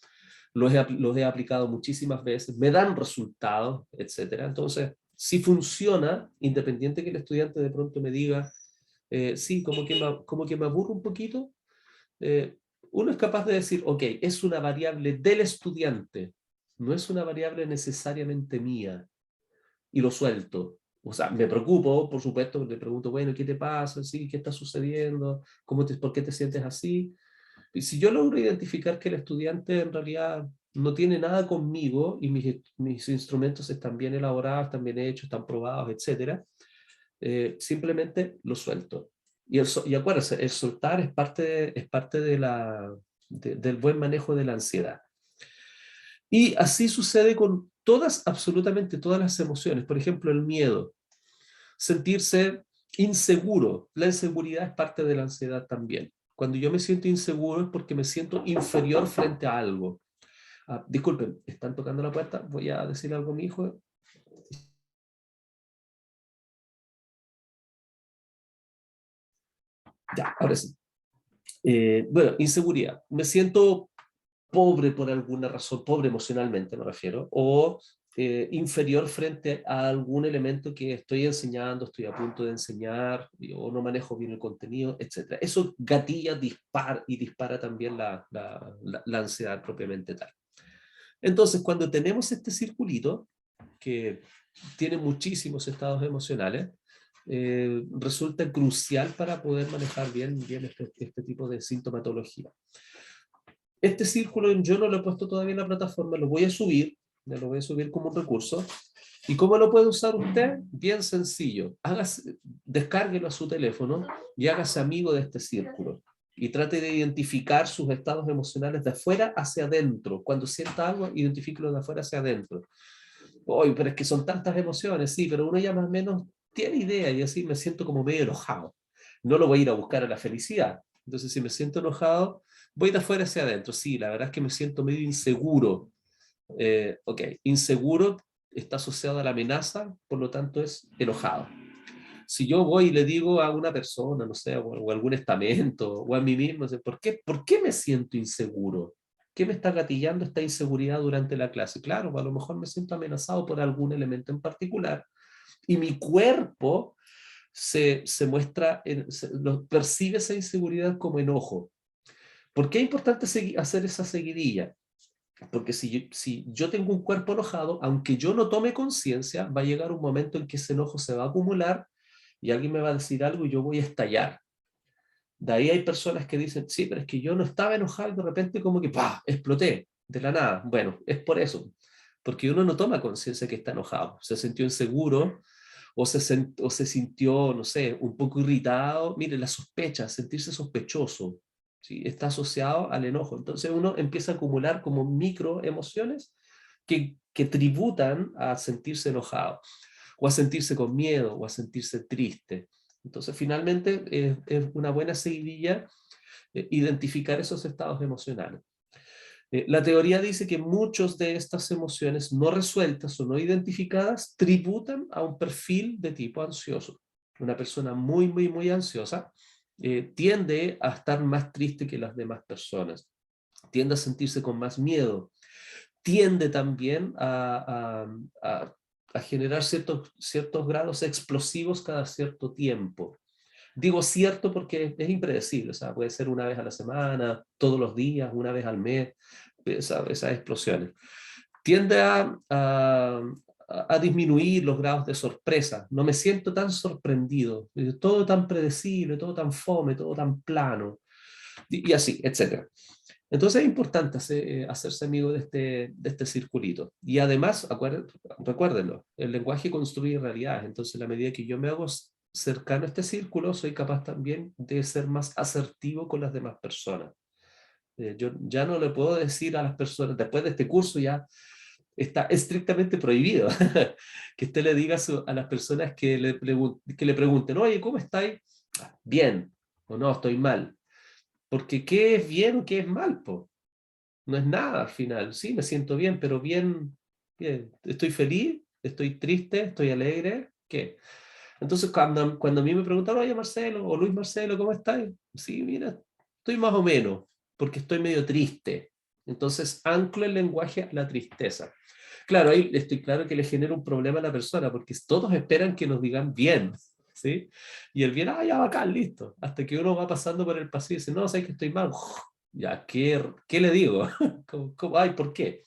[SPEAKER 1] los he aplicado muchísimas veces, me dan resultados, etc. Entonces, si funciona, independiente que el estudiante de pronto me diga, sí, como que me aburro un poquito, uno es capaz de decir, ok, es una variable del estudiante, no es una variable necesariamente mía, y lo suelto. O sea, me preocupo, por supuesto, le pregunto, bueno, ¿qué te pasa? ¿Sí? ¿Qué está sucediendo? ¿Por qué te sientes así? Y si yo logro identificar que el estudiante en realidad no tiene nada conmigo y mis instrumentos están bien elaborados, están bien hechos, están probados, etc., simplemente lo suelto. Y acuérdense, el soltar es parte del buen manejo de la ansiedad. Y así sucede con absolutamente todas las emociones. Por ejemplo, el miedo. Sentirse inseguro. La inseguridad es parte de la ansiedad también. Cuando yo me siento inseguro es porque me siento inferior frente a algo. Disculpen, están tocando la puerta. Voy a decir algo a mi hijo. Ya, ahora sí. Bueno, inseguridad. Me siento pobre por alguna razón, pobre emocionalmente me refiero, o inferior frente a algún elemento que estoy enseñando, estoy a punto de enseñar, o no manejo bien el contenido, etc. Eso gatilla, dispara también la ansiedad propiamente tal. Entonces, cuando tenemos este circulito, que tiene muchísimos estados emocionales, resulta crucial para poder manejar bien este tipo de sintomatología. Este círculo yo no lo he puesto todavía en la plataforma, lo voy a subir como un recurso. ¿Y cómo lo puede usar usted? Bien sencillo. Descárguelo a su teléfono y hágase amigo de este círculo. Y trate de identificar sus estados emocionales de afuera hacia adentro. Cuando sienta algo, identifíquelo de afuera hacia adentro. Oye, pero es que son tantas emociones, sí, pero uno ya más o menos tiene idea y así me siento como medio enojado. No lo voy a ir a buscar a la felicidad. Entonces, si me siento enojado, voy de afuera hacia adentro. Sí, la verdad es que me siento medio inseguro. Ok, inseguro está asociado a la amenaza, por lo tanto es enojado. Si yo voy y le digo a una persona, no sé, o a algún estamento, o a mí mismo, ¿por qué me siento inseguro? ¿Qué me está gatillando esta inseguridad durante la clase? Claro, a lo mejor me siento amenazado por algún elemento en particular y mi cuerpo se muestra, percibe esa inseguridad como enojo. ¿Por qué es importante hacer esa seguidilla? Porque si yo tengo un cuerpo enojado, aunque yo no tome conciencia, va a llegar un momento en que ese enojo se va a acumular y alguien me va a decir algo y yo voy a estallar. De ahí hay personas que dicen, sí, pero es que yo no estaba enojado y de repente como que ¡pah! Exploté de la nada. Bueno, es por eso. Porque uno no toma conciencia que está enojado. Se sintió inseguro o se sintió, no sé, un poco irritado. Mire, la sospecha, sentirse sospechoso, ¿sí? Está asociado al enojo. Entonces uno empieza a acumular como micro emociones que tributan a sentirse enojado, o a sentirse con miedo, o a sentirse triste. Entonces finalmente es una buena seguidilla identificar esos estados emocionales. La teoría dice que muchas de estas emociones no resueltas o no identificadas tributan a un perfil de tipo ansioso. Una persona muy, muy, muy ansiosa tiende a estar más triste que las demás personas, tiende a sentirse con más miedo, tiende también a generar ciertos grados explosivos cada cierto tiempo. Digo cierto porque es impredecible, o sea, puede ser una vez a la semana, todos los días, una vez al mes, esas explosiones. Tiende a disminuir los grados de sorpresa. No me siento tan sorprendido, todo tan predecible, todo tan fome, todo tan plano, y así, etc. Entonces es importante hacerse amigo de este circulito. Y además, recuérdenlo, el lenguaje construye realidades. Entonces, a la medida que yo me hago cercano a este círculo, soy capaz también de ser más asertivo con las demás personas. Yo ya no le puedo decir a las personas, después de este curso ya está estrictamente prohibido que usted le diga a las personas que le pregunten, oye, ¿cómo estáis? Bien, o no, estoy mal. Porque ¿qué es bien o qué es mal? Po? No es nada al final. Sí, me siento bien, pero bien, bien. ¿Estoy feliz? ¿Estoy triste? ¿Estoy alegre? ¿Qué? Entonces, cuando a mí me preguntaron, oye, Marcelo, o Luis Marcelo, ¿cómo estás? Sí, mira, estoy más o menos, porque estoy medio triste. Entonces, anclo el lenguaje a la tristeza. Claro, ahí estoy claro que le genera un problema a la persona, porque todos esperan que nos digan bien, ¿sí? Y el bien, ya bacán, listo. Hasta que uno va pasando por el pasillo y dice, no, sé que estoy mal. Ya, ¿qué le digo? Ay, ¿por qué?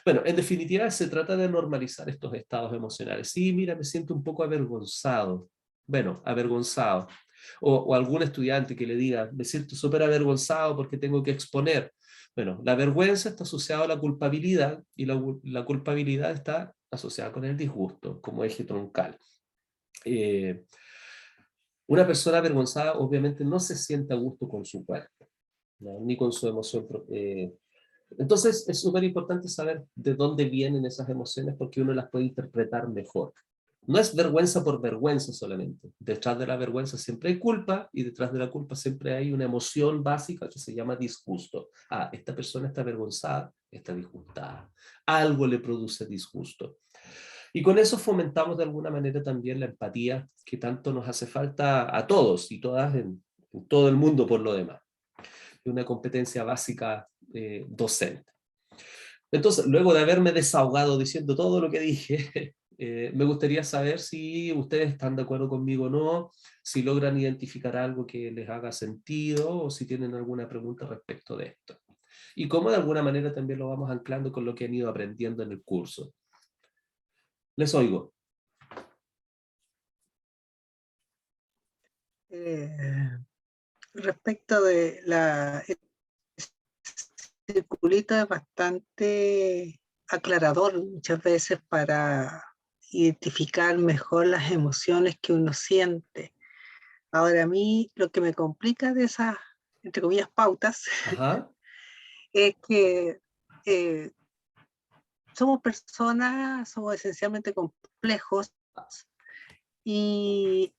[SPEAKER 1] Bueno, en definitiva se trata de normalizar estos estados emocionales. Sí, mira, me siento un poco avergonzado. Bueno, avergonzado. O algún estudiante que le diga, me siento súper avergonzado porque tengo que exponer. Bueno, la vergüenza está asociada a la culpabilidad y la culpabilidad está asociada con el disgusto como eje troncal. Una persona avergonzada obviamente no se siente a gusto con su cuerpo, ¿no? Ni con su emoción. Entonces es súper importante saber de dónde vienen esas emociones porque uno las puede interpretar mejor. No es vergüenza por vergüenza solamente. Detrás de la vergüenza siempre hay culpa y detrás de la culpa siempre hay una emoción básica que se llama disgusto. Ah, esta persona está avergonzada, está disgustada. Algo le produce disgusto. Y con eso fomentamos de alguna manera también la empatía que tanto nos hace falta a todos y todas en todo el mundo por lo demás. Una competencia básica docente. Entonces, luego de haberme desahogado diciendo todo lo que dije, me gustaría saber si ustedes están de acuerdo conmigo o no, si logran identificar algo que les haga sentido o si tienen alguna pregunta respecto de esto. Y cómo de alguna manera también lo vamos anclando con lo que han ido aprendiendo en el curso. Les oigo.
[SPEAKER 4] Respecto de la circulito es bastante aclarador muchas veces para identificar mejor las emociones que uno siente. Ahora a mí lo que me complica de esas, entre comillas, pautas,
[SPEAKER 1] Ajá.
[SPEAKER 4] es que somos personas, somos esencialmente complejos y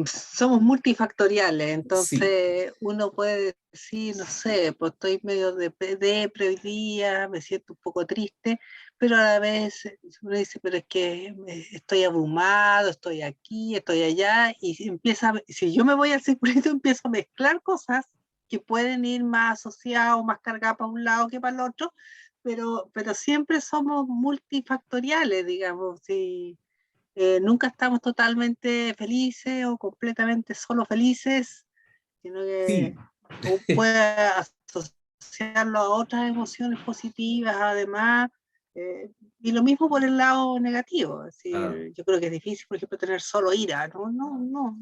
[SPEAKER 4] somos multifactoriales,
[SPEAKER 1] Sí.
[SPEAKER 4] entonces uno puede decir, no sé, pues estoy medio depre hoy día, me siento un poco triste, pero a la vez uno dice, pero es que estoy abrumado, estoy aquí, estoy allá, y empieza, si yo me voy al circulito, empiezo a mezclar cosas que pueden ir más asociadas o más cargadas para un lado que para el otro, pero siempre somos multifactoriales, digamos, y nunca estamos totalmente felices o completamente solo felices, sino
[SPEAKER 1] Sí.
[SPEAKER 4] que puede asociarlo a otras emociones positivas además, y lo mismo por el lado negativo. Es decir, yo creo que es difícil, por ejemplo, tener solo ira, no.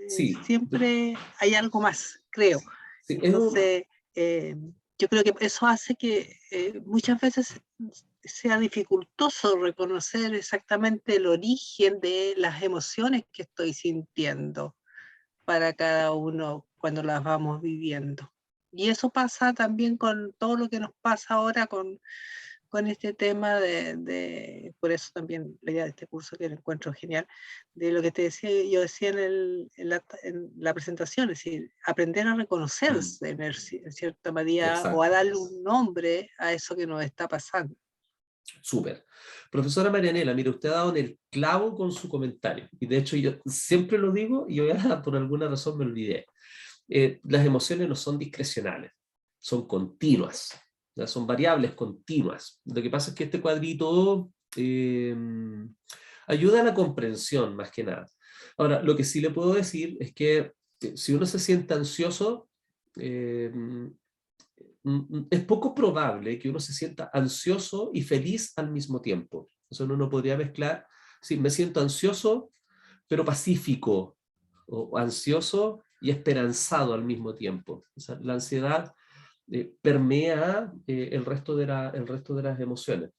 [SPEAKER 1] Sí.
[SPEAKER 4] Siempre hay algo más, creo.
[SPEAKER 1] Sí.
[SPEAKER 4] Entonces, yo creo que eso hace que muchas veces sea dificultoso reconocer exactamente el origen de las emociones que estoy sintiendo para cada uno cuando las vamos viviendo. Y eso pasa también con todo lo que nos pasa ahora con este tema por eso también la idea de este curso que lo encuentro genial, de lo que te decía, yo decía en la presentación, es decir, aprender a reconocerse en cierta medida o a
[SPEAKER 1] Exacto.
[SPEAKER 4] darle un nombre a eso que nos está pasando.
[SPEAKER 1] Súper. Profesora Marianela, mire, usted ha dado en el clavo con su comentario. Y de hecho yo siempre lo digo y hoy por alguna razón me olvidé. Las emociones no son discrecionales, son continuas, ¿ya? Son variables continuas. Lo que pasa es que este cuadrito ayuda a la comprensión más que nada. Ahora, lo que sí le puedo decir es que si uno se siente ansioso, es poco probable que uno se sienta ansioso y feliz al mismo tiempo. O sea, uno no podría mezclar, sí, me siento ansioso, pero pacífico, o ansioso y esperanzado al mismo tiempo. O sea, la ansiedad permea el resto de las emociones.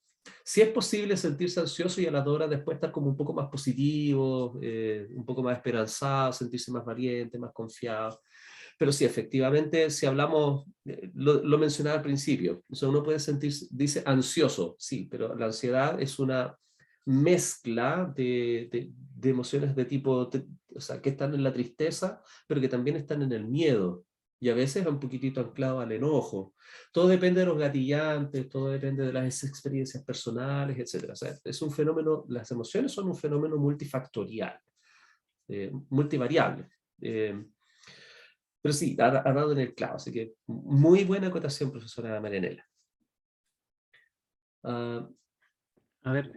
[SPEAKER 1] Sí es posible sentirse ansioso y a las 2 horas después estar como un poco más positivo, un poco más esperanzado, sentirse más valiente, más confiado. Pero sí, efectivamente, si hablamos, lo mencionaba al principio, o sea, uno puede sentirse, dice ansioso, sí, pero la ansiedad es una mezcla de emociones de tipo, o sea, que están en la tristeza, pero que también están en el miedo, y a veces un poquitito anclado al enojo. Todo depende de los gatillantes, todo depende de las experiencias personales, etc. O sea, es un fenómeno, las emociones son un fenómeno multifactorial, multivariable. Pero sí, ha dado en el clavo, así que muy buena acotación, profesora Marianela.
[SPEAKER 3] A ver,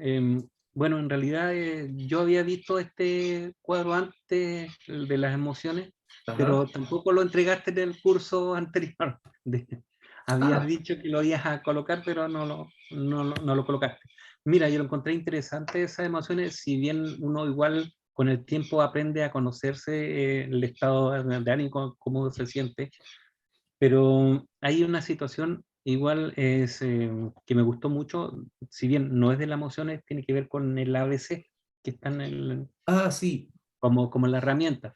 [SPEAKER 3] bueno, en realidad yo había visto este cuadro antes, el de las emociones, pero tampoco lo entregaste en el curso anterior. Habías dicho que lo ibas a colocar, pero no lo colocaste. Mira, yo lo encontré interesante esas emociones, si bien uno igual con el tiempo aprende a conocerse el estado de ánimo, cómo se siente, pero hay una situación igual es que me gustó mucho, si bien no es de las emociones, tiene que ver con el ABC, que está en el...
[SPEAKER 1] Sí.
[SPEAKER 3] como la herramienta,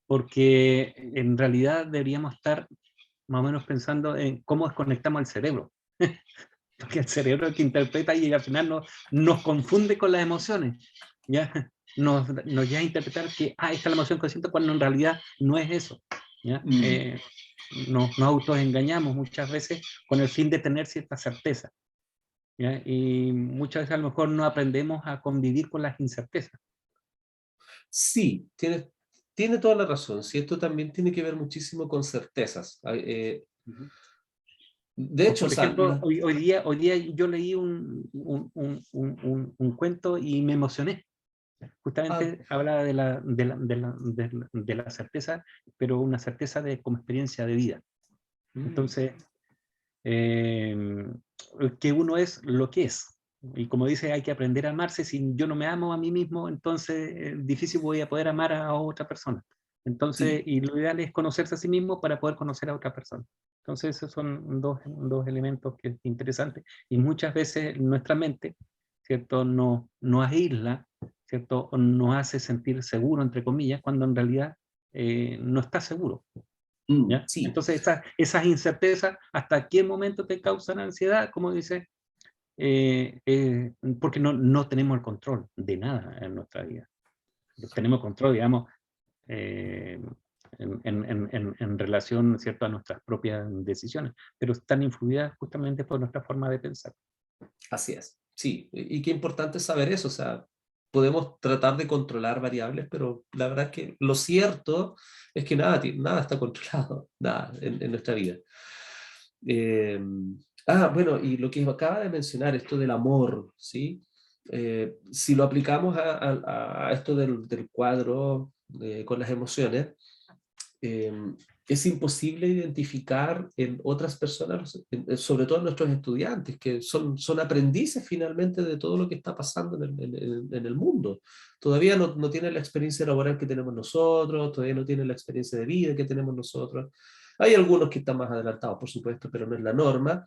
[SPEAKER 3] porque en realidad deberíamos estar más o menos pensando en cómo desconectamos el cerebro, porque el cerebro es el que interpreta y al final nos confunde con las emociones, ¿ya? Nos lleva a interpretar que esta es la emoción consciente cuando en realidad no es eso, ¿ya? Nos autoengañamos muchas veces con el fin de tener cierta certeza, ¿ya? Y muchas veces a lo mejor no aprendemos a convivir con las incertezas.
[SPEAKER 1] Sí, tiene toda la razón. Sí, esto también tiene que ver muchísimo con certezas. De hecho,
[SPEAKER 3] Por ejemplo, hoy día yo leí un cuento y me emocioné. Justamente hablaba de la certeza, pero una certeza como experiencia de vida. Entonces, que uno es lo que es. Y como dice, hay que aprender a amarse. Si yo no me amo a mí mismo, entonces es difícil voy a poder amar a otra persona. Entonces, y lo ideal es conocerse a sí mismo para poder conocer a otra persona. Entonces, esos son dos elementos que es interesante. Y muchas veces nuestra mente, ¿cierto?, nos aísla, ¿cierto?, nos hace sentir seguro, entre comillas, cuando en realidad no está seguro. ¿Ya?
[SPEAKER 1] Sí.
[SPEAKER 3] Entonces, esas incertezas, ¿hasta qué momento te causan ansiedad? Como dice, porque no tenemos el control de nada en nuestra vida. Tenemos control, digamos, en relación, ¿cierto?, a nuestras propias decisiones, pero están influidas justamente por nuestra forma de pensar.
[SPEAKER 1] Así es, sí. Y qué importante saber eso. O sea, podemos tratar de controlar variables, pero la verdad es que lo cierto es que nada está controlado, nada en nuestra vida. Bueno, y lo que acaba de mencionar, esto del amor, ¿sí? Si lo aplicamos a esto del cuadro con las emociones, es imposible identificar en otras personas, sobre todo en nuestros estudiantes, que son aprendices finalmente de todo lo que está pasando en el mundo. Todavía no tienen la experiencia laboral que tenemos nosotros, todavía no tienen la experiencia de vida que tenemos nosotros. Hay algunos que están más adelantados, por supuesto, pero no es la norma.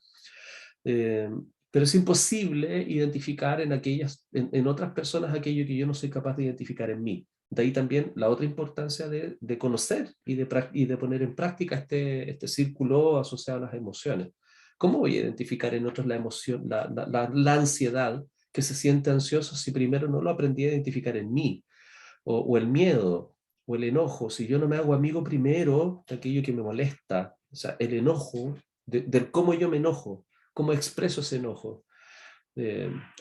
[SPEAKER 1] Pero es imposible identificar en otras personas aquello que yo no soy capaz de identificar en mí. De ahí también la otra importancia de conocer y de poner en práctica este círculo asociado a las emociones. ¿Cómo voy a identificar en otros la emoción, la ansiedad que se siente ansioso si primero no lo aprendí a identificar en mí? O el miedo, o el enojo. Si yo no me hago amigo primero de aquello que me molesta, o sea, el enojo, de cómo yo me enojo, cómo expreso ese enojo.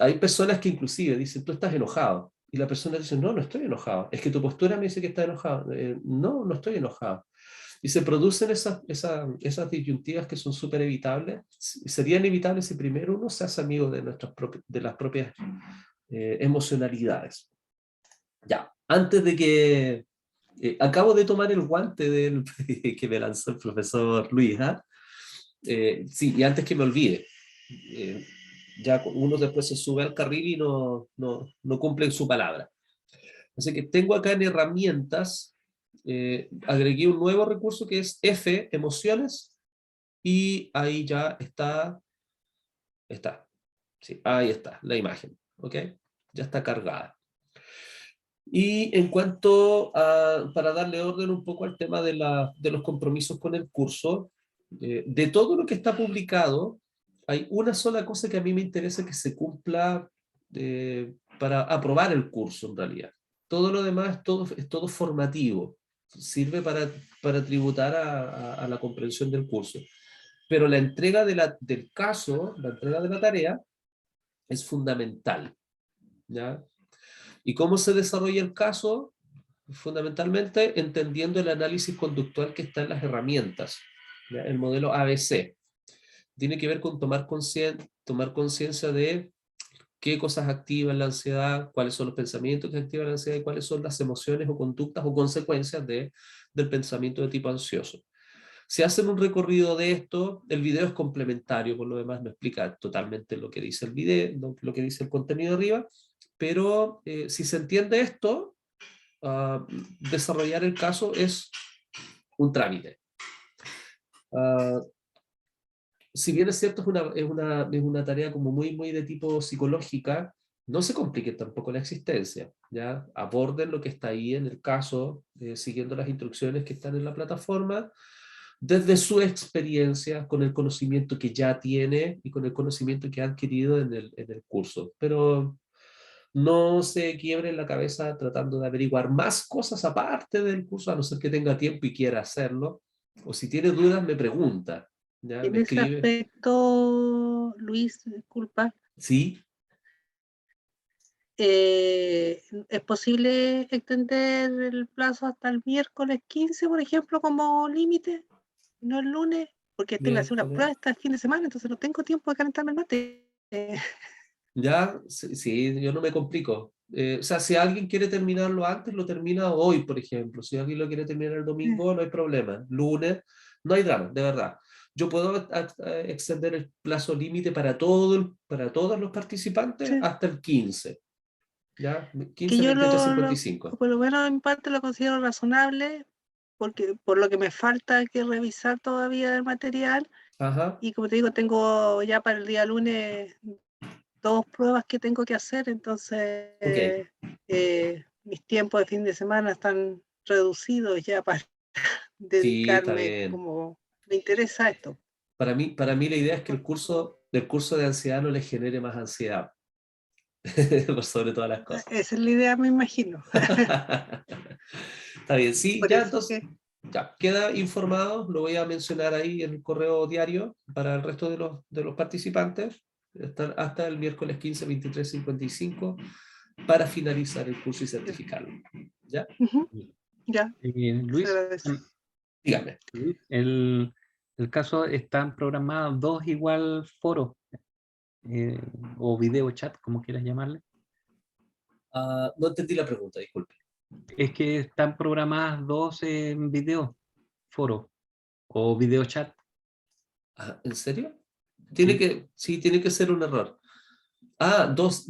[SPEAKER 1] Hay personas que inclusive dicen, tú estás enojado. Y la persona dice, no estoy enojado. Es que tu postura me dice que estás enojado. No estoy enojado. Y se producen esas disyuntivas que son súper evitables. Serían evitables si primero uno se hace amigo de las propias emocionalidades. Ya, antes de que... acabo de tomar el guante que me lanzó el profesor Luis. Sí, y antes que me olvide. Ya uno después se sube al carril y no cumple su palabra. Así que tengo acá en herramientas, agregué un nuevo recurso que es F, emociones, y ahí ya está, sí, ahí está la imagen, ¿ok? Ya está cargada. Y en cuanto a, para darle orden un poco al tema de los compromisos con el curso, de todo lo que está publicado, hay una sola cosa que a mí me interesa que se cumpla para aprobar el curso en realidad. Todo lo demás es todo formativo, sirve para tributar a la comprensión del curso. Pero la entrega del caso, la entrega de la tarea, es fundamental, ¿ya? ¿Y cómo se desarrolla el caso? Fundamentalmente entendiendo el análisis conductual que está en las herramientas, ¿ya? El modelo ABC. Tiene que ver con tomar conciencia de qué cosas activan la ansiedad, cuáles son los pensamientos que activan la ansiedad y cuáles son las emociones o conductas o consecuencias del pensamiento de tipo ansioso. Si hacen un recorrido de esto, el video es complementario, por lo demás no explica totalmente lo que dice el video, lo que dice el contenido arriba, pero si se entiende esto, desarrollar el caso es un trámite. Si bien es cierto, es una tarea como muy de tipo psicológica, no se compliquen tampoco la existencia, ¿ya? Aborden lo que está ahí en el caso, siguiendo las instrucciones que están en la plataforma, desde su experiencia, con el conocimiento que ya tiene y con el conocimiento que ha adquirido en el curso. Pero no se quiebre la cabeza tratando de averiguar más cosas aparte del curso, a no ser que tenga tiempo y quiera hacerlo. O si tiene dudas, me pregunta. ¿Ya?
[SPEAKER 4] En
[SPEAKER 1] Me
[SPEAKER 4] ese
[SPEAKER 1] escribe.
[SPEAKER 4] aspecto, Luis, disculpa,
[SPEAKER 1] Sí,
[SPEAKER 4] ¿es posible extender el plazo hasta el miércoles 15, por ejemplo, como límite, no el lunes? Porque tengo que hacer una
[SPEAKER 1] miércoles.
[SPEAKER 4] prueba este fin de semana, entonces no tengo tiempo de calentarme el mate.
[SPEAKER 1] Ya, sí, sí, yo no me complico. O sea, si alguien quiere terminarlo antes, lo termina hoy, por ejemplo. Si alguien lo quiere terminar el domingo, no hay problema. Lunes, no hay drama, de verdad. Yo puedo extender el plazo límite para todos los participantes
[SPEAKER 4] Sí.
[SPEAKER 1] hasta el 15. ¿Ya?
[SPEAKER 4] Que
[SPEAKER 1] 15,
[SPEAKER 4] yo
[SPEAKER 1] 23, 55.
[SPEAKER 4] por lo menos en parte lo considero razonable, porque por lo que me falta que revisar todavía del material,
[SPEAKER 1] Ajá,
[SPEAKER 4] y como te digo, tengo ya para el día lunes 2 pruebas que tengo que hacer, entonces
[SPEAKER 1] ok.
[SPEAKER 4] mis tiempos de fin de semana están reducidos ya para
[SPEAKER 1] Sí, está
[SPEAKER 4] dedicarme
[SPEAKER 1] bien.
[SPEAKER 4] como me interesa esto.
[SPEAKER 1] Para mí la idea es que el curso de ansiedad no les genere más ansiedad, por sobre todas las cosas.
[SPEAKER 4] Esa es la idea, me imagino.
[SPEAKER 1] Está bien, sí,
[SPEAKER 4] Por
[SPEAKER 1] ya
[SPEAKER 4] eso
[SPEAKER 1] entonces,
[SPEAKER 4] que
[SPEAKER 1] ya, queda informado, lo voy a mencionar ahí en el correo diario para el resto de los participantes, hasta el miércoles 15, 23, 55, para finalizar el curso y certificarlo. ¿Ya?
[SPEAKER 4] ya, se
[SPEAKER 3] Luis,
[SPEAKER 4] agradece.
[SPEAKER 1] Dígame.
[SPEAKER 3] Luis, el caso están programados 2 igual foros o video chat, como quieras llamarle.
[SPEAKER 1] No entendí la pregunta, disculpe.
[SPEAKER 3] Es que están programadas 2 video foros o video chat.
[SPEAKER 1] ¿En serio?
[SPEAKER 3] Sí,
[SPEAKER 1] Sí, tiene que ser un error. Dos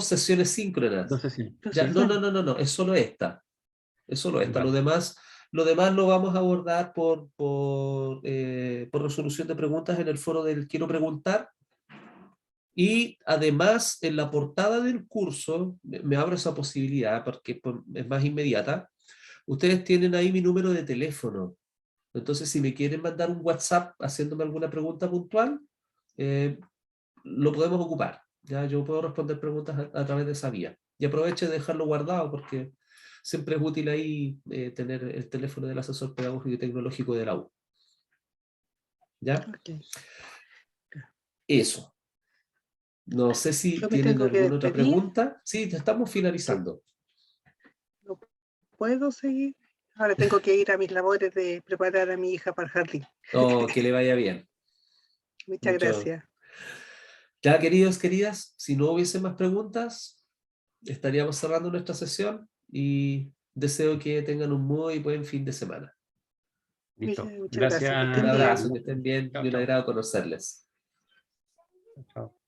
[SPEAKER 1] sesiones
[SPEAKER 3] 2
[SPEAKER 1] síncronas.
[SPEAKER 3] sesiones.
[SPEAKER 1] Ya,
[SPEAKER 3] Sí,
[SPEAKER 1] no, es solo esta. Es solo esta.
[SPEAKER 3] vale.
[SPEAKER 1] Lo demás lo vamos a abordar por resolución de preguntas en el foro del Quiero Preguntar. Y además, en la portada del curso, me abro esa posibilidad porque pues, es más inmediata. Ustedes tienen ahí mi número de teléfono. Entonces, si me quieren mandar un WhatsApp haciéndome alguna pregunta puntual, eh, lo podemos ocupar. Ya yo puedo responder preguntas a través de esa vía. Y aproveche de dejarlo guardado porque siempre es útil ahí tener el teléfono del asesor pedagógico y tecnológico de la U. ¿Ya?
[SPEAKER 4] Okay.
[SPEAKER 1] Eso. No sé si
[SPEAKER 4] Yo me
[SPEAKER 1] tienen
[SPEAKER 4] tengo que
[SPEAKER 1] alguna otra
[SPEAKER 4] despedir,
[SPEAKER 1] pregunta. Sí, estamos finalizando.
[SPEAKER 4] no puedo seguir. Ahora tengo que ir a mis labores de preparar a mi hija para el jardín.
[SPEAKER 1] Oh, que le vaya bien.
[SPEAKER 4] Muchas
[SPEAKER 1] Mucho.
[SPEAKER 4] gracias.
[SPEAKER 1] Ya, queridos, queridas, si no hubiese más preguntas, estaríamos cerrando nuestra sesión y deseo que tengan un muy buen fin de semana.
[SPEAKER 3] Listo.
[SPEAKER 4] Muchas
[SPEAKER 3] Gracias.
[SPEAKER 4] gracias, que
[SPEAKER 1] Un
[SPEAKER 4] estén bien.
[SPEAKER 1] abrazo, que estén bien y
[SPEAKER 3] Chao,
[SPEAKER 1] un
[SPEAKER 3] chao.
[SPEAKER 1] agrado conocerles.
[SPEAKER 3] Chao.